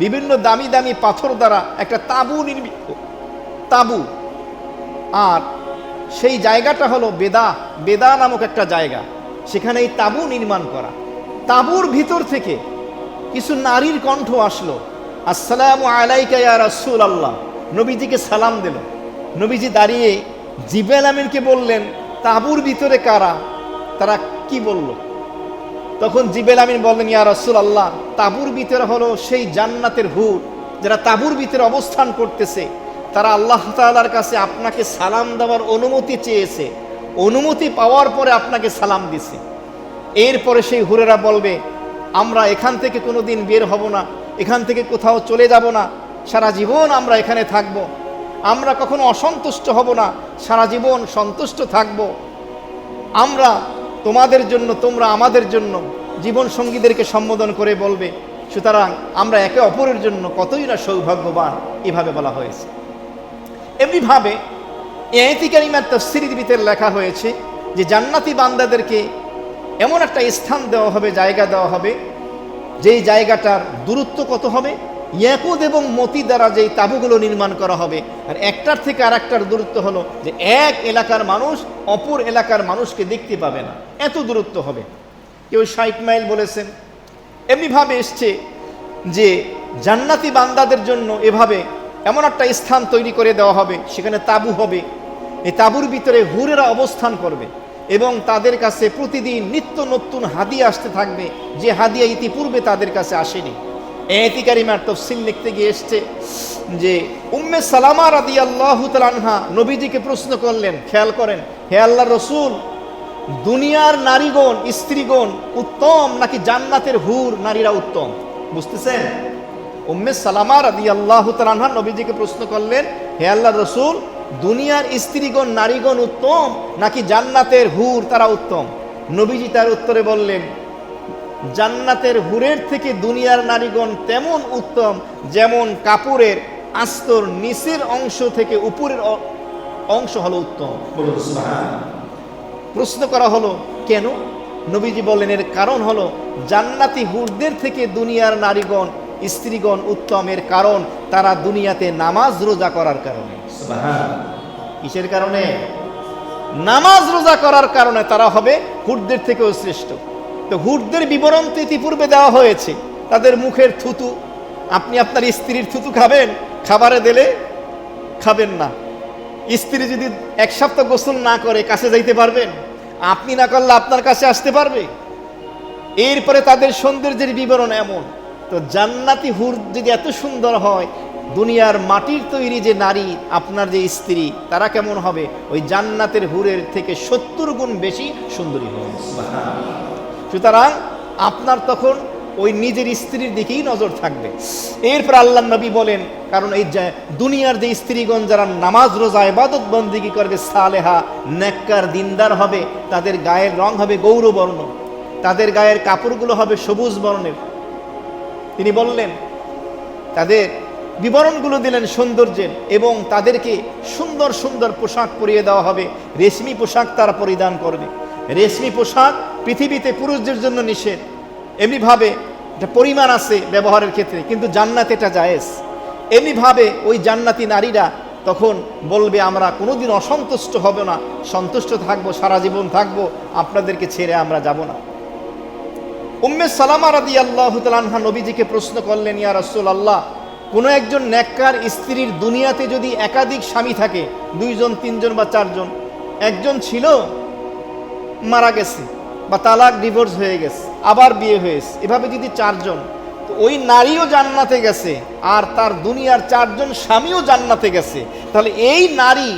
বিভিন্ন দামি দামি পাথর দ্বারা একটা তাঁবু নির্মিত, তাঁবু। আর সেই জায়গাটা হলো বেদা নামক একটা জায়গা, সেখানে এই তাঁবু নির্মাণ করা। তাঁবুর ভিতর থেকে কিছু নারীর কণ্ঠ আসলো, আসসালামু আলাইকা ইয়া রাসূলুল্লাহ। নবীজিকে সালাম দিল। নবীজি দাঁড়িয়ে জিবরাইল আমিনকে বললেন, তাঁবুর ভিতরে কারা? তারা কি বলল? তখন জিবরাইল আমিন বললেন, ইয়া রাসূলুল্লাহ, তাঁবুর ভিতরে হলো সেই জান্নাতের হুর যারা তাঁবুর ভিতরে অবস্থান করতেছে। তারা আল্লাহ তাআলার কাছে আপনাকে সালাম দেওয়ার অনুমতি চেয়েছে, অনুমতি পাওয়ার পরে আপনাকে সালাম দিছে। এরপরে সেই হুরেরা বলবে, আমরা এখান থেকে কোনোদিন বের হব না, এখান থেকে কোথাও চলে যাব না, সারা জীবন আমরা এখানে থাকব, আমরা কখনো অসন্তুষ্ট হব না, সারা জীবন সন্তুষ্ট থাকব, আমরা তোমাদের জন্য, তোমরা আমাদের জন্য। জীবন সঙ্গীদেরকে সম্বোধন করে বলবে, সুতরাং আমরা একে অপরের জন্য কতই না সৌভাগ্যবান, এভাবে বলা হয়েছে। এমনিভাবে আয়াতে কারিমার তাফসীরের ভিতরে লেখা হয়েছে যে জান্নাতি বান্দাদেরকে এমন একটা স্থান দেওয়া হবে, জায়গা দেওয়া হবে, যেই জায়গাটার দূরত্ব কত হবে, ইয়াকুত এবং মতি দ্বারা যেই তাঁবুগুলো নির্মাণ করা হবে, আর একটার থেকে আর একটার দূরত্ব হলো যে এক এলাকার মানুষ অপর এলাকার মানুষকে দেখতে পাবে না, এত দূরত্ব হবে। কেউ 60 মাইল বলেছেন। এমনিভাবে এসছে যে জান্নাতি বান্দাদের জন্য এভাবে এমন একটা স্থান তৈরি করে দেওয়া হবে, সেখানে তাঁবু হবে। এই তাঁবুর ভিতরে হুরেরা অবস্থান করবে এবং তাদের কাছে প্রতিদিন নিত্য নতুন হাদিয়া আসতে থাকবে, যে হাদিয়া ইতিপূর্বে তাদের কাছে আসেনি। আয়াতে কারিমার তাফসীর লিখতে গিয়ে এসছে যে উম্মে সালামা রাদিয়াল্লাহু তাআলা আনহা নবীজিকে প্রশ্ন করলেন, খেয়াল করেন, হে আল্লাহর রাসূল, দুনিয়ার নারীগণ, স্ত্রীগণ উত্তম নাকি জান্নাতের হুর নারীরা উত্তম? বুঝতেছেন? উম্মে সালামা রাদিয়াল্লাহু তাআলা আনহা নবীজিকে প্রশ্ন করলেন, হে আল্লাহর রাসূল, দুনিয়ার স্ত্রীগণ, নারীগণ উত্তম নাকি জান্নাতের হুর তারা উত্তম? নবীজি তার উত্তরে বললেন, জান্নাতের হুরের থেকে দুনিয়ার নারীগণ তেমন উত্তম যেমন কাপড়ের আস্তর নিচের অংশ থেকে উপরের অংশ হলো উত্তম। প্রশ্ন করা হলো, কেন? নবীজি বললেন, এর কারণ হলো জান্নাতি হুরদের থেকে দুনিয়ার নারীগণ, স্ত্রীগণ উত্তম, এর কারণ তারা দুনিয়াতে নামাজ রোজা করার কারণে। কিসের কারণে? নামাজ রোজা করার কারণে তারা হবে হুরদের থেকেও শ্রেষ্ঠ। তো হুরদের বিবরণ তো ইতিপূর্বে দেওয়া হয়েছে, তাদের মুখের থুতু। আপনি আপনার স্ত্রীর থুতু খাবেন? খাবারে দিলে খাবেন না। স্ত্রী যদি 1 সপ্তাহ গোসল না করে কাছে যাইতে পারবেন? আপনি না করলে আপনার কাছে আসতে পারবে? এরপরে তাদের সৌন্দর্যের বিবরণ এমন। তো জান্নাতি হুর যদি এত সুন্দর হয়, দুনিয়ার মাটির তৈরি যে নারী, আপনার যে স্ত্রী, তারা কেমন হবে? ওই জান্নাতের হুরের থেকে 70 গুণ বেশি সুন্দরী হবে। সুতরাং আপনার তখন ওই নিজের স্ত্রীর দিকেই নজর থাকবে। এরপর আল্লাহ নবী বলেন, কারণ এই দুনিয়ার যে স্ত্রীগণ যারা নামাজ রোজা ইবাদত বন্দেগী করবে, সালেহা নেককার দিনদার হবে, তাদের গায়ের রং হবে গৌরবর্ণ, তাদের গায়ের কাপড়গুলো হবে সবুজ বর্ণের। তিনি বললেন, তাদের বিবরণগুলো দিলেন সৌন্দর্যের, এবং তাদেরকে সুন্দর সুন্দর পোশাক পরিয়ে দেওয়া হবে। রেশমি পোশাক তারা পরিধান করবে। রেশমি পোশাক পৃথিবীতে পুরুষদের জন্য নিষেধ। এমনিভাবে এটা পরিমাণ আছে ব্যবহারের ক্ষেত্রে, কিন্তু জান্নাতে এটা জায়েজ। এমনিভাবে ওই জান্নাতি নারীরা তখন বলবে, আমরা কোনোদিন অসন্তুষ্ট হব না, সন্তুষ্ট থাকবো, সারা জীবন থাকবো, আপনাদেরকে ছেড়ে আমরা যাব না। উম্মে সালামা রাদিয়াল্লাহু তাআলা আনহা নবীজিকে প্রশ্ন করলেন, ইয়া রাসূলুল্লাহ, কোনো একজন নেককার স্ত্রীর দুনিয়াতে যদি একাধিক স্বামী থাকে, 2 জন 3 জন বা 4 জন, একজন ছিল মারা গেছে বা তালাক, ডিভোর্স হয়ে গেছে, আবার বিয়ে হয়েছে, এভাবে যদি 4 জন, তো ওই নারীও জান্নাতে গেছে আর তার দুনিয়ার 4 জন স্বামীও জান্নাতে গেছে, তাহলে এই নারী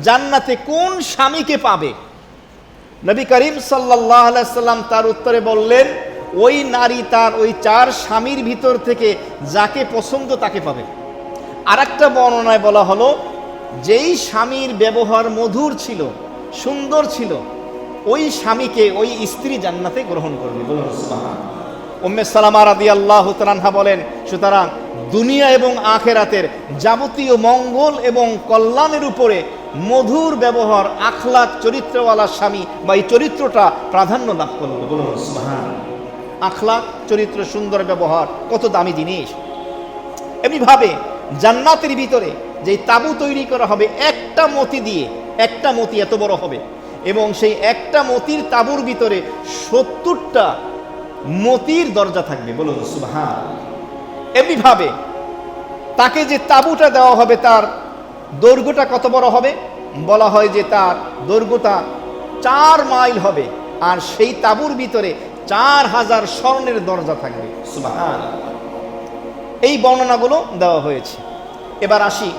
জান্নাতে কোন স্বামীকে পাবে? নবী করিম সাল্লাল্লাহু আলাইহি সাল্লাম তার উত্তরে বললেন, ওই নারী তার ওই 4 স্বামীর ভিতর থেকে যাকে পছন্দ তাকে পাবে। আরেকটা বর্ণনায় বলা হলো, যেই স্বামীর ব্যবহার মধুর ছিল, সুন্দর ছিল, ওই স্বামীকে ওই স্ত্রী জান্নাতে গ্রহণ করবে। বলুন সুবহানাল্লাহ। উম্মে সালামা রাদিয়াল্লাহু তাআলা আনহা বলেন, সুতরাং দুনিয়া এবং আখিরাতের যাবতীয় মঙ্গল এবং কল্যাণের উপরে মধুর ব্যবহার, আখলাক, চরিত্রওয়ালা স্বামী বা এই চরিত্রটা প্রাধান্য লাভ করবে। বলুন সুবহানাল্লাহ। আখলাক, চরিত্র, সুন্দর ব্যবহার কত দামি জিনিস। এমনিভাবে জান্নাতের ভিতরে যে তাঁবু তৈরি করা হবে একটা মতি দিয়ে, একটা মতি এত বড় হবে, এবং সেই একটা মতির তাঁবুর ভিতরে 70টা মতির দরজা থাকবে। বলুন সুবহানাল্লাহ। এমনিভাবে তাকে যে তাঁবুটা দেওয়া হবে, তার দৈর্ঘ্যটা কত বড় হবে? বলা হয় যে তার দৈর্ঘ্যটা 4 মাইল হবে, আর সেই তাঁবুর ভিতরে 4000 স্বর্ণের দরজা থাকবে। সুবহানাল্লাহ। এই বর্ণনাগুলো দেওয়া হয়েছে। এবার আসি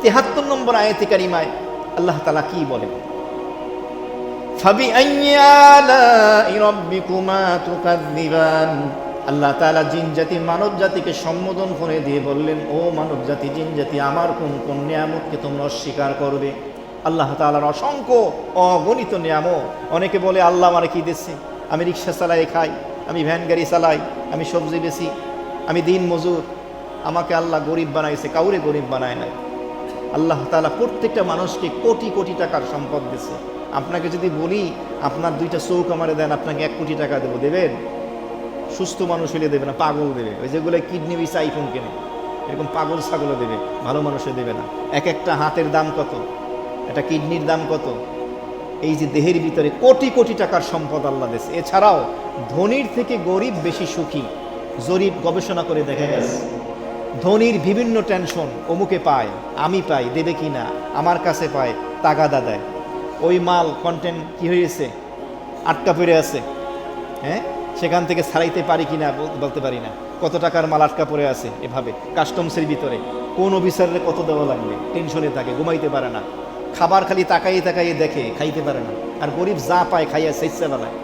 73 নম্বর আয়াতে কারিমায় আল্লাহ তাআলা কি বলেন? ফাবিআইয়ি আলাই রাব্বিকুমা তুকাযযিবান। আল্লাহ তাআলা জিন জাতি মানব জাতিকে সম্বোধন করে দিয়ে বললেন, ও মানব জাতি, জিন জাতি, আমার কোন কোন নিয়ামতকে তোমরা অস্বীকার করবে? আল্লাহ তাআলার অসংখ্য অগণিত নিয়ামত। অনেকে বলে আল্লাহ আমারে কি দিচ্ছে? আমি রিক্সা চালাই খাই, আমি ভ্যান গাড়ি চালাই, আমি সবজি বেচি, আমি দিন মজুর, আমাকে আল্লাহ গরিব বানাইছে। কাউরে গরিব বানায় নাই। আল্লাহ তাআলা প্রত্যেকটা মানুষকে কোটি কোটি টাকার সম্পদ দিয়েছে। আপনাকে যদি বলি আপনার 2টা চৌক আমারে দেন, আপনাকে 1 কোটি টাকা দেবো, দেবেন? সুস্থ মানুষ হলে দেবে না, পাগল দেবে। ওই যেগুলো কিডনি বেচে আইফোন কেনে, এরকম পাগল ছাগলে দেবে, ভালো মানুষে দেবে না। এক একটা হাতের দাম কত, একটা কিডনির দাম কত। এই যে দেহের ভিতরে কোটি কোটি টাকার সম্পদ আল্লাহ দিয়েছে। এছাড়াও ধনীর থেকে গরিব বেশি সুখী। জরিপ গবেষণা করে দেখা গেছে ধনীর বিভিন্ন টেনশন, অমুকে পায়, আমি পাই, দেবে কি না, আমার কাছে পায়, তাগাদা দেয়। ওই মাল কন্টেন্ট কি হয়েছে, আটকা পড়ে আছে, হ্যাঁ, সেখান থেকে ছাড়াইতে পারি কিনা বলতে পারি না। কত টাকার মাল আটকা পড়ে আছে, এভাবে কাস্টমসের ভিতরে কোন অফিসারে কত দেওয়া লাগবে, টেনশনে থাকে, ঘুমাইতে পারে না। খাবার খালি তাকাইয়ে তাকাইয়ে দেখে, খাইতে পারে না। আর গরিব যা পায় খাইয়া সেচ্ছে বেলায়।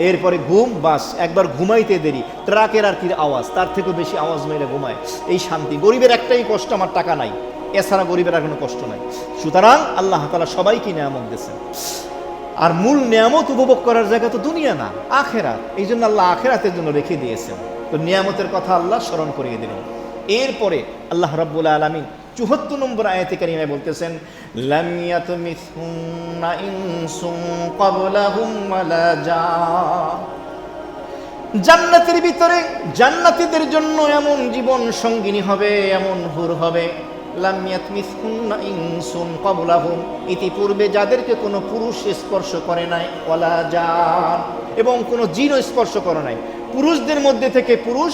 এরপরে ঘুম, বাস, একবার ঘুমাইতে দেরি, ট্রাকের আর কি আওয়াজ, তার থেকেও বেশি আওয়াজ মেরে ঘুমায়। এই শান্তি। গরিবের একটাই কষ্ট, আমার টাকা নাই, এছাড়া গরিবের আর কোনো কষ্ট নাই। সুতরাং আল্লাহ তাআলা সবাইকে নিয়ামত দিয়েছেন। আর মূল নিয়ামত উপভোগ করার জায়গা তো দুনিয়া না, আখেরাত। এই জন্য আল্লাহ আখেরাতের জন্য রেখে দিয়েছেন। তো নিয়ামতের কথা আল্লাহ স্মরণ করিয়ে দিলেন। এরপরে আল্লাহ রাব্বুল আলামিন 74 নম্বর আয়াতে কারিমায় বলতেছেন, লাম ইয়াতমিসহুন্না ইনসুন ক্বাবলাহুম ওয়ালা জান। জান্নাতের ভিতরে জান্নাতীদের জন্য এমন জীবন সঙ্গিনী হবে, এমন হুর হবে, লাম ইয়াতমিসহুন্না ইনসুন ক্বাবলাহুম, ইতিপূর্বে যাদেরকে কোনো পুরুষ স্পর্শ করে নাই, ওয়ালা জান, এবং কোনো জিনও স্পর্শ করে নাই। পুরুষদের মধ্যে থেকে পুরুষ,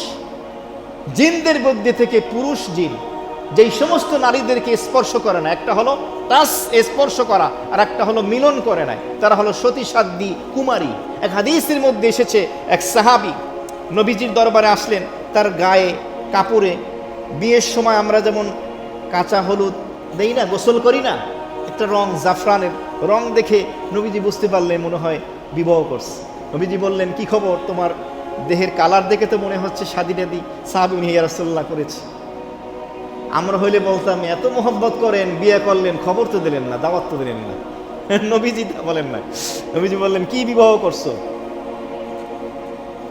জিনদের মধ্যে থেকে পুরুষ জিন যেই সমস্ত নারীদেরকে স্পর্শ করে না, একটা হলো টাচ স্পর্শ করা, আর একটা হলো মিলন করে নাই, তারা হলো সতী সাধ্বী কুমারী। এক হাদিসের মধ্যে এসেছে, এক সাহাবী নবীজির দরবারে আসলেন, তার গায়ে কাপড়ে বিয়ের সময় আমরা যেমন কাঁচা হলুদ দেই না, গোসল করি না, একটা রং, জাফরানের রং দেখে নবীজি বুঝতে পারলেন মনে হয় বিবাহ করছে। নবীজি বললেন, কি খবর তোমার, দেহের কালার দেখে তো মনে হচ্ছে শাদী টাদি। সাহাবী ইয়া রাসূলুল্লাহ করেছে। আমরা হইলে বলতাম, এত মোহব্বত করেন, বিয়ে করলেন, খবর তো দিলেন না, দাওয়াত তো দিলেন না। নবীজি তা বলেন না। নবীজি বললেন, কি বিবাহ করছো,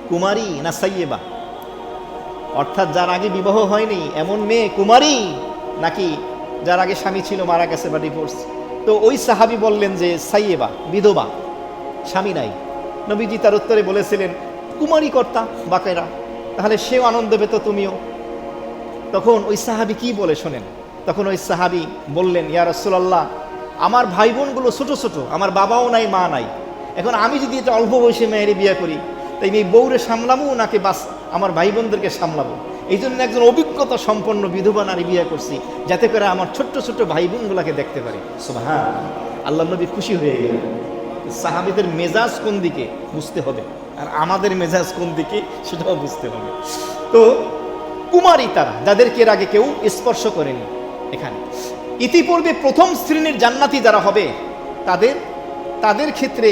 কুমারী না সাইয়েবা? অর্থাৎ যার আগে বিবাহ হয়নি এমন মেয়ে কুমারী, নাকি যার আগে স্বামী ছিল, মারা গেছে বা ডিভোর্স? তো ওই সাহাবী বললেন যে সাইয়েবা, বিধবা, স্বামী নাই। নবীজি তার উত্তরে বলেছিলেন, কুমারী কর্তা বাকেরা, তাহলে সেও আনন্দ পেত, তুমিও। তখন ওই সাহাবী কি বলে শোনেন। তখন ওই সাহাবী বললেন, ইয়া রাসূলুল্লাহ, আমার ভাই বোনগুলো ছোট ছোট, আমার বাবাও নাই, মা নাই। এখন আমি যদি এটা অল্প বয়সে মেয়েরে বিয়ে করি, তাই এই বউরে সামলাবো নাকি বাস আমার ভাই বোনদেরকে সামলাবো? এই জন্য একজন অভিজ্ঞতা সম্পন্ন বিধবা নারী বিয়ে করছি, যাতে করে আমার ছোট্ট ছোট্ট ভাই বোনগুলোকে দেখতে পারি। সুবহানাল্লাহ। আল্লাহ নবী খুশি হয়ে গেলেন। সাহাবীদের মেজাজ কোন দিকে বুঝতে হবে, আর আমাদের মেজাজ কোন দিকে সেটাও বুঝতে হবে। তো কুমারী তারা, যাদেরকে এর আগে কেউ স্পর্শ করেনি। এখানে ইতিপূর্বে প্রথম শ্রেণীর জান্নাতি যারা হবে, তাদের ক্ষেত্রে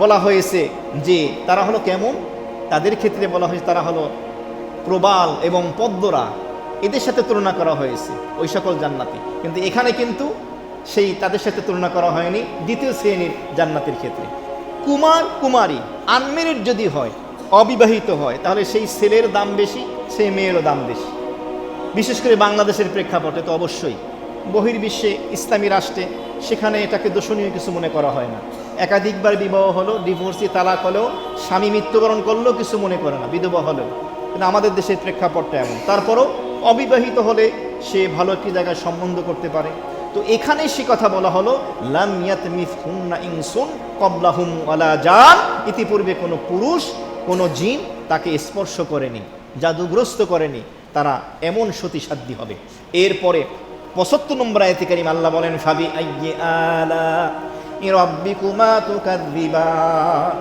বলা হয়েছে যে তারা হলো কেমন, তাদের ক্ষেত্রে বলা হয়েছে তারা হলো প্রবাল এবং পদ্মরা, এদের সাথে তুলনা করা হয়েছে ওই সকল জান্নাতি। কিন্তু এখানে কিন্তু সেই তাদের সাথে তুলনা করা হয়নি দ্বিতীয় শ্রেণীর জান্নাতের ক্ষেত্রে। কুমার কুমারী আনমেরিড যদি হয়, অবিবাহিত হয়, তাহলে সেই ছেলের দাম বেশি, সেই মেয়েরও দাম বেশি। বিশেষ করে বাংলাদেশের প্রেক্ষাপটে তো অবশ্যই, বহির্বিশ্বে ইসলামী রাষ্ট্রে সেখানে এটাকে দোষণীয় কিছু মনে করা হয় না। একাধিকবার বিবাহ হলো, ডিভোর্সি তালাক হলেও, স্বামী মৃত্যুবরণ করলেও কিছু মনে করে না, বিধবা হলেও। কিন্তু আমাদের দেশের প্রেক্ষাপটটা এমন। তারপরও অবিবাহিত হলে সে ভালো একটি জায়গায় সম্বন্ধ করতে পারে। তো এখানে সে কথা বলা হলো, লাম ইয়াতমিসহুন্না ইনসুন ক্বাবলাহুম ওয়ালা জান, ইতিপূর্বে কোনো পুরুষ, কোনো জিন তাকে স্পর্শ করেনি, জাদুগ্রস্ত করেনি, তারা এমন সতী সাধ্বী হবে। এরপরে 75 নম্বর আয়াতে কারিমা আল্লাহ বলেন, ফাবি আইয়ি আলা রাব্বিকুমা তুকাযযিবান।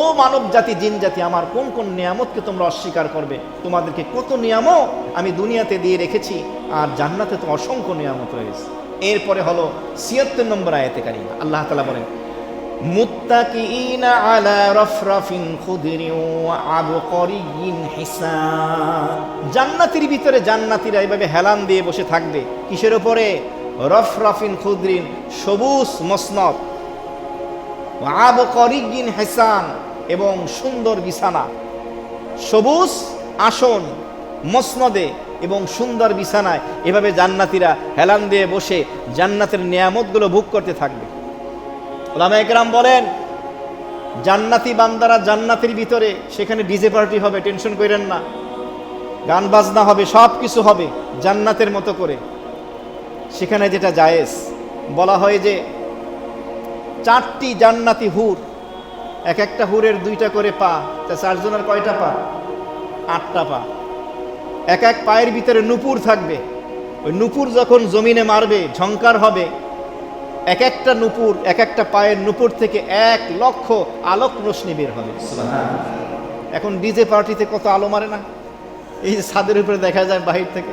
ও মানব জাতি, জিন জাতি, আমার কোন কোন নিয়ামতকে তোমরা অস্বীকার করবে? তোমাদেরকে কত নিয়ামত আমি দুনিয়াতে দিয়ে রেখেছি, আর জান্নাতে তো অসংখ্য নিয়ামত রয়েছে। এরপরে হলো ৭৬ নম্বর আয়াতে কারিমা, আল্লাহ তাআলা বলেন মুত্তাকিইনা আলা রাফরাফিন খুদরিন ওয়া আবকারিয়্যিন হিসান। জান্নাতের ভিতরে জান্নাতীরা এইভাবে হেলান দিয়ে বসে থাকবে। কিসের উপরে? রফরাফিন খুদরিন, সবুজ মসনদ, ওয়া আবকারিয়্যিন হিসান, এবং সুন্দর বিছানা। সবুজ আসন মসনদে এবং সুন্দর বিছানায় এভাবে জান্নাতীরা হেলান দিয়ে বসে জান্নাতের নিয়ামতগুলো ভোগ করতে থাকবে। উলামায়ে কেরাম বলেন, জান্নাতি বান্দারা জান্নাতের ভিতরে, সেখানে ডিজে পার্টি হবে, টেনশন করেন না, গান বাজনা হবে, সব কিছু হবে জান্নাতের মতো করে। সেখানে যেটা জায়েজ, বলা হয় যে 4টি জান্নাতি হুর, এক একটা হুরের 2টা করে পা, তা 4 জনের কয়টা পা? 8টা পা। এক এক পায়ের ভিতরে নূপুর থাকবে। ওই নূপুর যখন জমিনে মারবে, ঝংকার হবে, এক একটা নূপুর, এক একটা পায়ের নূপুর থেকে 1 লক্ষ আলোক রশ্মি বের হবে। এখন ডিজে পার্টিতে কত আলো মারে না, এই যে ছাদের উপরে দেখা যায় বাহির থেকে।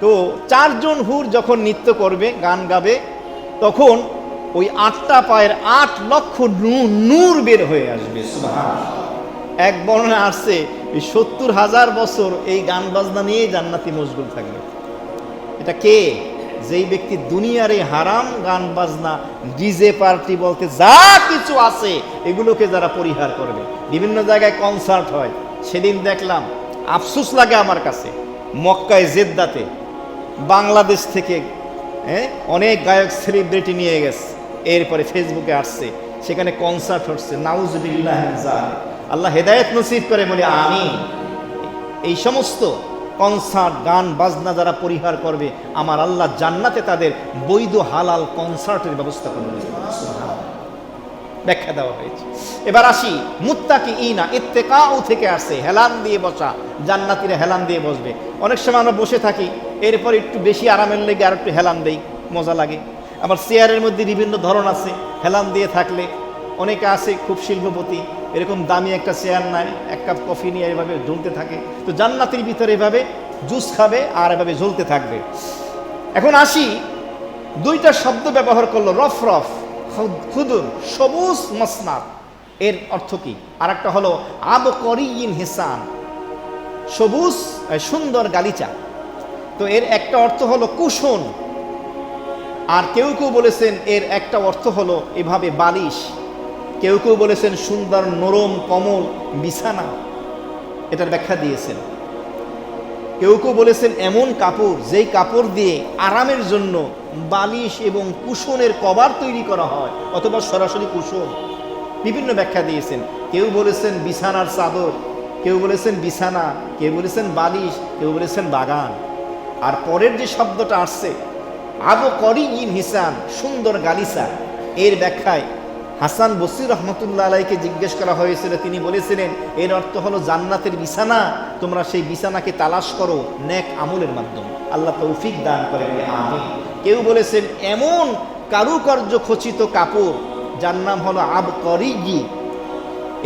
তো 4 জন হুর যখন নৃত্য করবে, গান গাবে, তখন ওই 8টা পায়ের 8 লক্ষ নূর বের হয়ে আসবে। এক বর্ণনা আসছে 70,000 বছর এই গান বাজনা নিয়ে জান্নাতি মশগুল থাকবে। এটা কে? যেই ব্যক্তি দুনিয়ার এই হারাম গান বাজনা, ডিজে পার্টি বলতে যা কিছু আছে, এগুলোকে যারা পরিহার করবে। বিভিন্ন জায়গায় কনসার্ট হয়, সেদিন দেখলাম, আফসোস লাগে আমার কাছে, মক্কায় জেদ্দাতে বাংলাদেশ থেকে অনেক গায়ক সেলিব্রিটি নিয়ে গেছে। এরপরে ফেসবুকে আসছে, সেখানে কনসার্ট হচ্ছে। নাউজুবিল্লাহ, আল্লাহ হেদায়েত নসিব করে, বলে আমিন। এই সমস্ত কনসার্ট, গান বাজনা যারা পরিহার করবে, আমার আল্লাহ জান্নাতে তাদের বৈধ হালাল কনসার্টের ব্যবস্থা করবে। ব্যাখ্যা দেওয়া হয়েছে। এবার আসি মুত্তাকিইনা, ইত্তেকাউ থেকে আসে, হেলান দিয়ে বসা। জান্নাতীরা হেলান দিয়ে বসবে। অনেক সময় আমরা বসে থাকি, এরপর একটু বেশি আরামের লেগে আর একটু হেলান দেই, মজা লাগে। আবার চেয়ারের মধ্যে বিভিন্ন ধরন আছে, হেলান দিয়ে থাকলে। অনেকে আছে খুব শিল্পপতি, এরকম দামি একটা চেয়ার নাই, 1 কাপ কফি নিয়ে এভাবে ঝুলতে থাকে। তো জান্নাতের ভিতরে এভাবে জুস খাবে আর এভাবে ঝুলতে থাকবে। এখন আসি, 2টা শব্দ ব্যবহার করলো, রফরফ, খুদুর, সবুজ মসনাদ। এর অর্থ কি? আর একটা হলো আবকারিয়্যিন হিসান, সবুজ সুন্দর গালিচা। তো এর একটা অর্থ হলো কুশন, আর কেউ কেউ বলেছেন এর একটা অর্থ হলো এভাবে বালিশ, কেউ কেউ বলেছেন সুন্দর নরম কমল বিছানা। এটার ব্যাখ্যা দিয়েছেন। কেউ কেউ বলেছেন এমন কাপড়, যেই কাপড় দিয়ে আরামের জন্য বালিশ এবং কুশনের কভার তৈরি করা হয়, অথবা সরাসরি কুশন। বিভিন্ন ব্যাখ্যা দিয়েছেন। কেউ বলেছেন বিছানার চাদর, কেউ বলেছেন বিছানা, কেউ বলেছেন বালিশ, কেউ বলেছেন বাগান। আর পরের যে শব্দটা আসছে আবকারিয়্যিন হিসান, সুন্দর গালিচা, এর ব্যাখ্যায় হাসান বসরি রহমতুল্লাহ আলাইকে জিজ্ঞেস করা হয়েছিল। তিনি বলেছিলেন এর অর্থ হলো জান্নাতের বিছানা, তোমরা সেই বিছানাকে তালাশ করো নেক আমলের মাধ্যমে। আল্লাহ তৌফিক দান করে, আমিন। কেউ বলেছেন এমন কারুকার্য খচিত কাপড়, যার নাম হলো আবকারিয়্যি,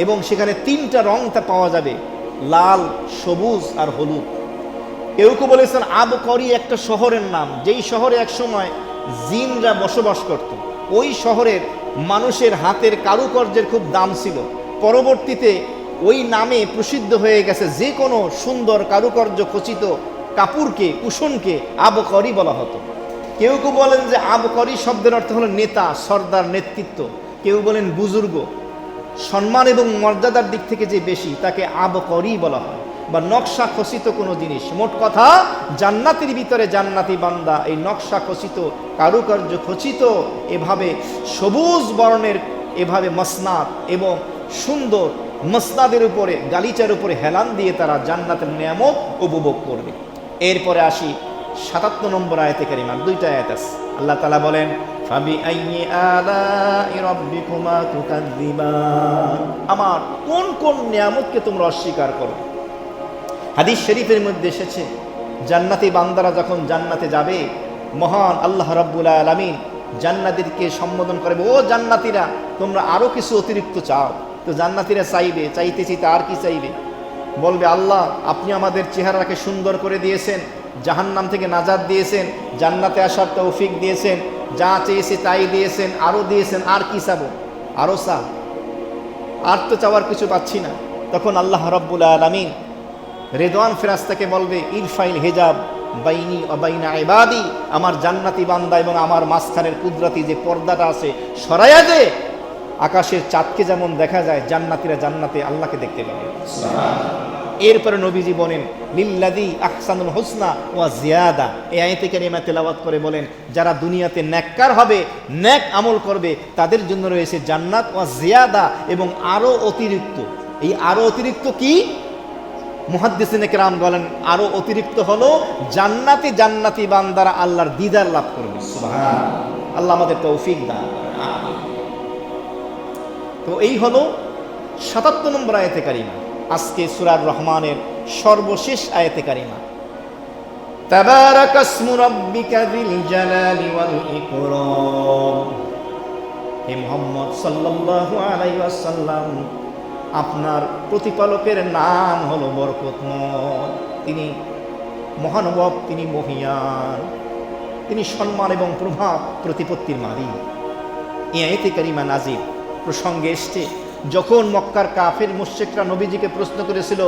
এবং সেখানে 3টা রংটা পাওয়া যাবে, লাল, সবুজ আর হলুদ। কেউ কেউ বলেছেন আবকারি একটা শহরের নাম, যেই শহরে একসময় জিনরা বসবাস করত। ওই শহরের মানুষের হাতের কারুকার্যের খুব দাম ছিল। পরবর্তীতে ওই নামে প্রসিদ্ধ হয়ে গেছে, যে কোনো সুন্দর কারুকার্য খচিত কাপড়কে, কুশনকে আবকারি বলা হতো। কেউ কেউ বলেন যে আবকারি শব্দের অর্থ হলো নেতা, সর্দার, নেতৃত্ব। কেউ বলেন বুজুর্গ, সম্মান এবং মর্যাদার দিক থেকে যে বেশি, তাকে আবকারি বলা হয়, বা নকশা খচিত কোনো জিনিস। মোট কথা, জান্নাতের ভিতরে জান্নাতি বান্দা এই নকশা খচিত, কারুকার্য খচিত, এভাবে সবুজ বর্ণের এভাবে মসনাদ এবং সুন্দর মসনাদের উপরে, গালিচার উপরে হেলান দিয়ে তারা জান্নাতের নিয়ামত উপভোগ করবে। এরপরে আসি ৭৭ নম্বর আয়াতে কারিমা। 2টা আয়াত আছে। আল্লাহ তাআলা বলেন ফাবিআইয়ি আলাই রাব্বিকুমা তুকাযযিবান, আমার কোন কোন নিয়ামতকে তোমরা অস্বীকার করো। হাদিস শরীফের মধ্যে এসেছে, জান্নাতি বান্দারা যখন জান্নাতে যাবে, মহান আল্লাহ রাব্বুল আলামিন জান্নাতীদেরকে সম্বোধন করবে, ও জান্নাতীরা তোমরা আরো কিছু অতিরিক্ত চাও। তো জান্নাতীরা চাইবে, চাইতে চাইতে আর কি চাইবে, বলবে আল্লাহ আপনি আমাদের চেহারাকে সুন্দর করে দিয়েছেন, জাহান্নাম থেকে নাজাত দিয়েছেন, জান্নাতে আসার তৌফিক দিয়েছেন, যা চেয়েছে তাই দিয়েছেন, আরো দিয়েছেন, আর কি চাবো, আরো চা, আর তো চাওয়ার কিছু পাচ্ছি না। তখন আল্লাহ রাব্বুল আলামিন রেদওয়ান ফেরেশতাকে বলবে ইরফাইল হিজাব বাইনি ওয়া বাইনা ইবাদি, আমার জান্নাতি বান্দা এবং আমার মাঝখানের কুদরতি যে পর্দাটা আছে সরাইয়া দে। আকাশের চাঁদকে যেমন দেখা যায়, জান্নাতীরা জান্নাতে আল্লাহকে দেখতে পাবে। এরপরে নবীজি বলেন লিল্লাযী আহসানুল হুসনা ওয়া জিয়াদা। এই আয়াতে কারিমা তেলাওয়াত করে বলেন যারা দুনিয়াতে নেককার হবে, নেক আমল করবে, তাদের জন্য রয়েছে জান্নাত ওয়া জিয়াদা, এবং আরো অতিরিক্ত। এই আরো অতিরিক্ত কি? মুহাদ্দিসিনে কেরাম বলেন আরো অতিরিক্ত হলো জান্নাতি জান্নাতি বান্দারা আল্লাহর দিদার লাভ করবে। সুবহানাল্লাহ, আল্লাহ আমাদের তৌফিক দান করেন। তো এই হলো ৭৭ নম্বর আয়াতে কারিমা, আজকে সূরা রহমানের সর্বশেষ আয়াতে কারিমা। তাবারাকাসমু রাব্বিকা যিল জালালি ওয়াল ইকরাম। হে মুহাম্মদ সাল্লাল্লাহু আলাইহি ওয়াসাল্লাম, আপনার প্রতিপালকের নাম হলো বরকতময়, তিনি মহানুভব, তিনি মহিয়ান, তিনি সম্মান এবং প্রভাব প্রতিপত্তির মালিক। এই আয়াতে কারিমা নাজিল প্রসঙ্গে এসছে যখন মক্কার কাফের মুশরিকরা নবীজিকে প্রশ্ন করেছিল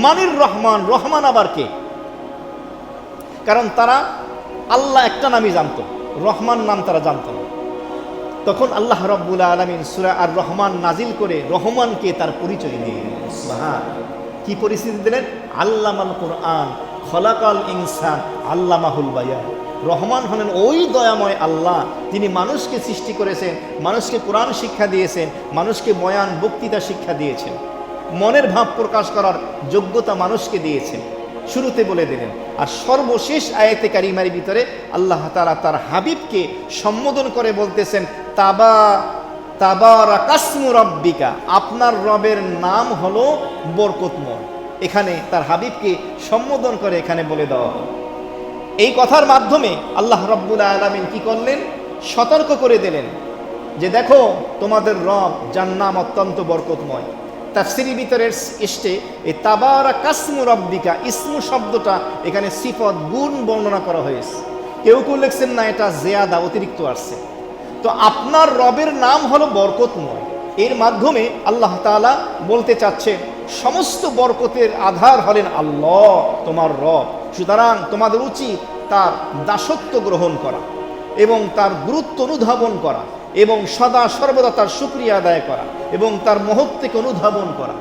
মানির রহমান, রহমান আবার কে? কারণ তারা আল্লাহ একটা নামই জানতো, রহমান নাম তারা জানতো না। তখন আল্লাহ রাব্বুল আলামিন সূরা আর রহমান নাজিল করে রহমানকে তার পরিচয় দিয়ে দিলেন। সুবহানাল্লাহ, কি পরিস্থিতি দিলেন? আল্লামাল কুরআন খলাকাল ইনসান আল্লামাহুল বায়ান। রহমান হলেন ওই দয়াময় আল্লাহ, তিনি মানুষকে সৃষ্টি করেছেন, মানুষকে কোরআন শিক্ষা দিয়েছেন, মানুষকে বয়ান বক্তৃতা শিক্ষা দিয়েছেন, মনের ভাব প্রকাশ করার যোগ্যতা মানুষকে দিয়েছেন। শুরুতে বলে দিলেন। আর সর্বশেষ আয়াতে কারিমার ভিতরে আল্লাহ তাআলা তার হাবিবকে সম্বোধন করে বলতেছেন তাবারাকাসমু রাব্বিকা, আপনার রবের নাম হলো বরকতময়। এখানে তার হাবিবকে সম্বোধন করে এখানে বলে দেওয়া হলো। এই কথার মাধ্যমে আল্লাহ রাব্বুল আলামিন কি করলেন? সতর্ক করে দিলেন যে দেখো তোমাদের রব যার নাম অত্যন্ত বরকতময়। তাফসীরের ভিতরে এসে এই তাবারাকাসমু রাব্বিকা ইসমু শব্দটা এখানে সিফত গুণ বর্ণনা করা হয়েছে। কেউ কেউ লিখছেন না, এটা জিয়াদা অতিরিক্ত আসছে। তো আপনার রবের নাম হলো বরকতময়, এর মাধ্যমে আল্লাহ তাআলা বলতে চাচ্ছেন সমস্ত বরকতের আধার হলেন আল্লাহ তোমার রব। সুতরাং তোমাদের উচিত তার দাসত্ব গ্রহণ করা এবং তার গুরুত্ব অনুধাবন করা এবং সদা সর্বদা তার শুকরিয়া আদায় করা এবং তার মহত্বকে অনুধাবন করা।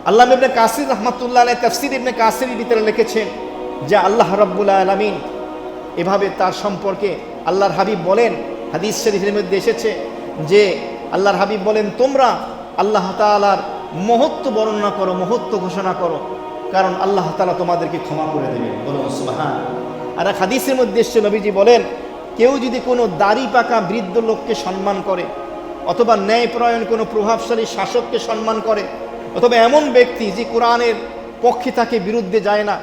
আল্লামা ইবনে কাসির রাহমাতুল্লাহ আলাইহি তাফসীর ইবনে কাসিরের ভিতরে লিখেছেন যে আল্লাহ রাব্বুল আলামিন এভাবে তার সম্পর্কে আল্লাহর হাবিব বলেন, হাদিস শরীফের মধ্যে এসেছে যে আল্লাহর হাবিব বলেন তোমরা আল্লাহ তাআলার মহত্ব বর্ণনা করো, মহত্ব ঘোষণা করো, কারণ আল্লাহ তাআলা তোমাদেরকে ক্ষমা করে দেবেন। বলুন সুবহানাল্লাহ। আর এক হাদিসের মধ্যে এসেছে নবীজি বলেন কেউ যদি কোনো দাড়ি পাকা বৃদ্ধ লোককে সম্মান করে, অথবা ন্যায়পরায়ণ কোনো প্রভাবশালী শাসককে সম্মান করে, অথবা এমন ব্যক্তি যে কোরআনের পক্ষে তাকে বিরুদ্ধে যায় না,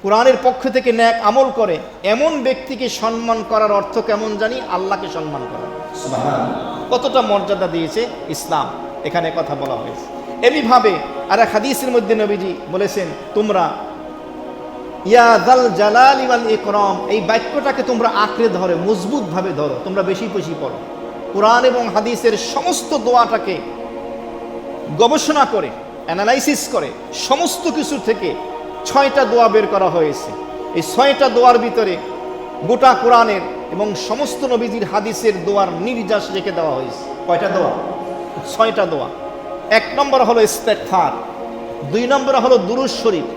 কোরআনের পক্ষ থেকে ন্যাক আমল করে, এমন ব্যক্তিকে সম্মান করার অর্থ কেমন জানি? আল্লাহকে সম্মান করা। সুবহানাল্লাহ, কতটা মর্যাদা দিয়েছে ইসলাম, এখানে কথা বলা হয়েছে। এমনিভাবে আর এক হাদিসের মধ্যে নবীজি বলেছেন তোমরা ইয়া যাল জালালি ওয়াল ইকরাম, এই বাক্যটাকে তোমরা আঁকড়ে ধরো, মজবুত ভাবে ধরো, তোমরা বেশি বেশি পড়ো। কোরআন এবং হাদিসের সমস্ত দোয়াটাকে গবেষণা করে অ্যানালাইসিস করে সমস্ত কিছু থেকে 6টা দোয়া বের করা হয়েছে। এই 6টা দোয়ার ভিতরে গোটা কোরআনের এবং সমস্ত নবীজির হাদিসের দোয়ার নির্যাস রেখে দেওয়া হয়েছে। কয়টা দোয়া? 6টা দোয়া। 1 নম্বর হলো ইস্তেগফার, 2 নম্বরে হলো দুরূদ শরীফ,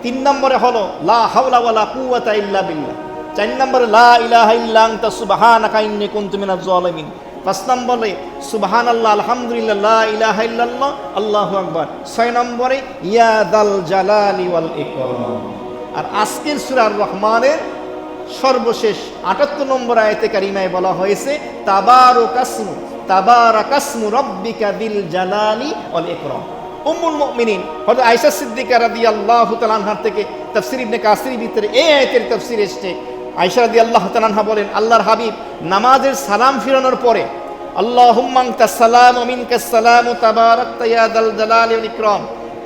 3 নম্বরে হলো লা হাওলা ওয়ালা কুওয়াতা ইল্লা বিল্লাহ, 4 নম্বরে লা ইলাহা ইল্লা আনতা সুবহানাকা ইন্নী কুনতু মিনাজ জালিমিন, 5 নম্বরে সুবহানাল্লাহ আলহামদুলিল্লাহ লা ইলাহা ইল্লাল্লাহ আল্লাহু আকবার, 6 নম্বরে ইয়া যাল জালালি ওয়াল ইকরাম। আর আজকের সূরা আর রহমানের সর্বশেষ 78 নম্বর আয়াতে কারিমায় বলা হয়েছে তাবারাকাসমু রাব্বিকা যিল জালালি ওয়াল ইকরাম। উম্মুল মুমিনিন হযরত আয়েশা সিদ্দিকা রাদিয়াল্লাহু তাআলা আনহা থেকে তাফসীর ইবনে কাসির ভিতরে এই আয়াতের তাফসীর এসেছে আয়েশা রাদিয়াল্লাহু তাআলা আনহা বলেন, আল্লাহর হাবিব নামাজের সালাম ফিরানোর পরে আল্লাহুম্মা আনতাস সালাম ওয়া মিনকাস সালাম তাবারাকতা ইয়া যাল জালালি ওয়াল ইকরাম,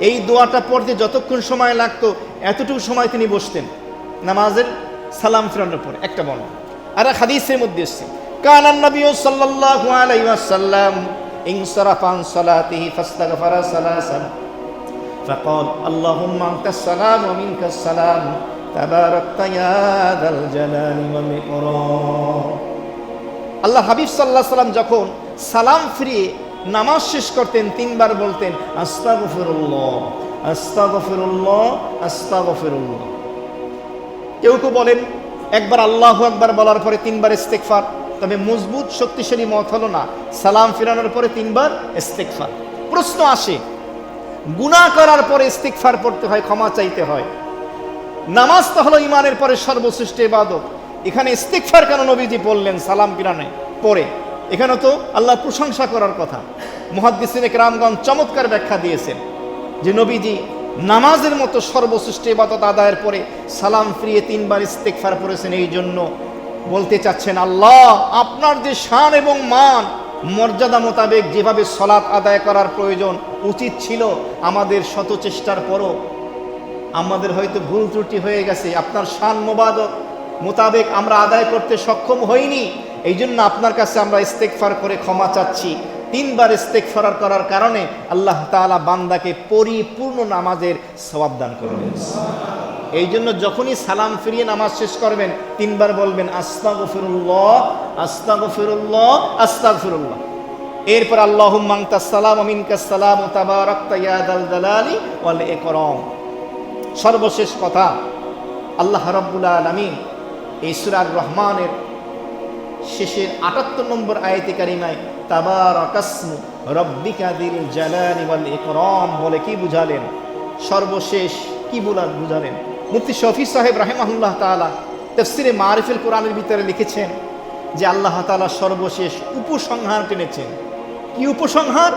এই দোয়াটা পড়তে যতক্ষণ সময় লাগতো এতটুকু সময় তিনি বসতেন নামাজের সালাম ফিরানোর পরে। একটা বর্ণনা। আর হাদিসের মধ্যে এসেছে, কানান নবী সাল্লাল্লাহু আলাইহি ওয়াসাল্লাম ইনসারাফা আন সালাতিহি ফাস্তাগফারা সালাসান ফাকাল আল্লাহুম্মা আনতাস সালাম ওয়া মিনকাস সালাম তাবারাকতা ইয়া যাল জালালি ওয়াল ইকরাম। আল্লাহ হাবিব সাল্লাল্লাহু আলাইহি ওয়াসাল্লাম যখন সালাম ফিরিয়ে নামাজ শেষ করতেন তিনবার বলতেন আস্তাগফিরুল্লাহ আস্তাগফিরুল্লাহ আস্তাগফিরুল্লাহ। কেউ কেউ বলেন একবার আল্লাহু আকবার বলার পরে তিনবার ইস্তেগফার, তবে মজবুত শক্তিশালী মত হলো না সালাম ফিরানোর পরে তিনবার ইস্তেগফার। প্রশ্ন আসে, গুনাহ করার পরে ইস্তেগফার পড়তে হয়, ক্ষমা চাইতে হয়, নামাজ তো হলো ইমানের পরে সর্বশ্রেষ্ঠ ইবাদত, এখানে ইস্তেগফার কেন নবীজি বললেন সালাম ফিরানোর পরে? এখানে তো আল্লাহর প্রশংসা করার কথা। মুহাদ্দিসিনে কেরামগণ চমৎকার ব্যাখ্যা দিয়েছেন যে নবীজি নামাজের মতো সর্বশ্রেষ্ঠ ইবাদত আদায়ের পরে সালাম ফিরিয়ে তিনবার ইস্তেগফার পড়েছেন। এই জন্য বলতে চাচ্ছেন, আল্লাহ আপনার যে শান এবং মান মর্যাদা মোতাবেক যেভাবে সালাত আদায় করার প্রয়োজন উচিত ছিল, আমাদের শত চেষ্টার পরও আমাদের হয়তো ভুল ত্রুটি হয়ে গেছে, আপনার শান মোতাবেক আমরা আদায় করতে সক্ষম হইনি, এই জন্য আপনার কাছে আমরা ইস্তেগফার করে ক্ষমা চাচ্ছি। তিনবার ইস্তেগফার করার কারণে আল্লাহ তাআলা বান্দাকে পরিপূর্ণ নামাজের সওয়াব দান করবেন। এই জন্য যখনই সালাম ফিরিয়ে নামাজ শেষ করবেন তিনবার বলবেন আস্তাগফিরুল্লাহ আস্তাগফিরুল্লাহ আস্তাগফিরুল্লাহ। এরপর আল্লাহুম্মা আনতাস সালাম ওয়া মিনকাস সালাম তাবারাকতা ইয়া যাল জালালি ওয়াল ইকরাম। সর্বশেষ কথা, আল্লাহ রাব্বুল আলামিন এই সূরা রহমানের শেষের ৭৮ নম্বর আয়াতে কারিমায় তাবারাকাসমু রাব্বিকা যিল জালালি ওয়াল ইকরাম বলে কি বুঝালেন? সর্বশেষ কি বুঝালেন? মুফতি শফি সাহেব রাহিমাহুল্লাহ তাআলা তাফসিরে মারিফুল কোরআনের ভিতরে লিখেছেন যে আল্লাহ তাআলা সর্বশেষ উপসংহার টেনেছেন। কি উপসংহার?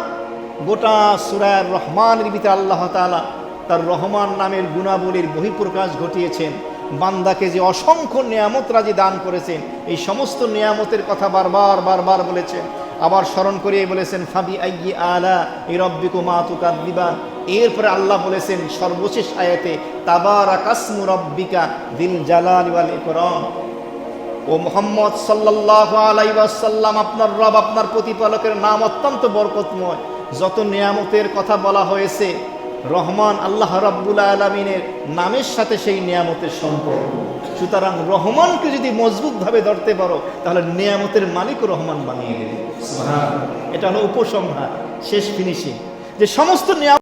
গোটা সূরা রহমানের ভিতরে আল্লাহ তাআলা তার রহমান নামের গুণাবলীর বহিঃপ্রকাশ ঘটিয়েছেন। বান্দাকে যে অসংখ্য নিয়ামত রাজি দান করেছেন, এই সমস্ত নিয়ামতের কথা বারবার বলেছেন। আবার স্মরণ করিয়ে বলেছেন ফাবি আইয়ি আলা রাব্বিকুমা তুকাযযিবান। এরপরে আল্লাহ বলেছেন সর্বশেষ আয়াতে তাবারাকাসমু রাব্বিকা যিল জালালি ওয়াল ইকরাম। ও মুহাম্মদ সাল্লাল্লাহু আলাইহি ওয়াসাল্লাম, আপনার রব আপনার প্রতিপালকের নাম অত্যন্ত বরকতময়। যত নিয়ামতের কথা বলা হয়েছে রহমান আল্লাহ রাব্বুল আলামিনের নামের সাথে সেই নিয়ামতের সম্পর্ক। সুতরাং রহমানকে যদি মজবুতভাবে ধরতে পারো তাহলে নিয়ামতের মালিক রহমান বানিয়ে দেবে। সুবহানাল্লাহ। এটা হলো উপসংহার, শেষ ফিনিশিং, যে সমস্ত নিয়ামত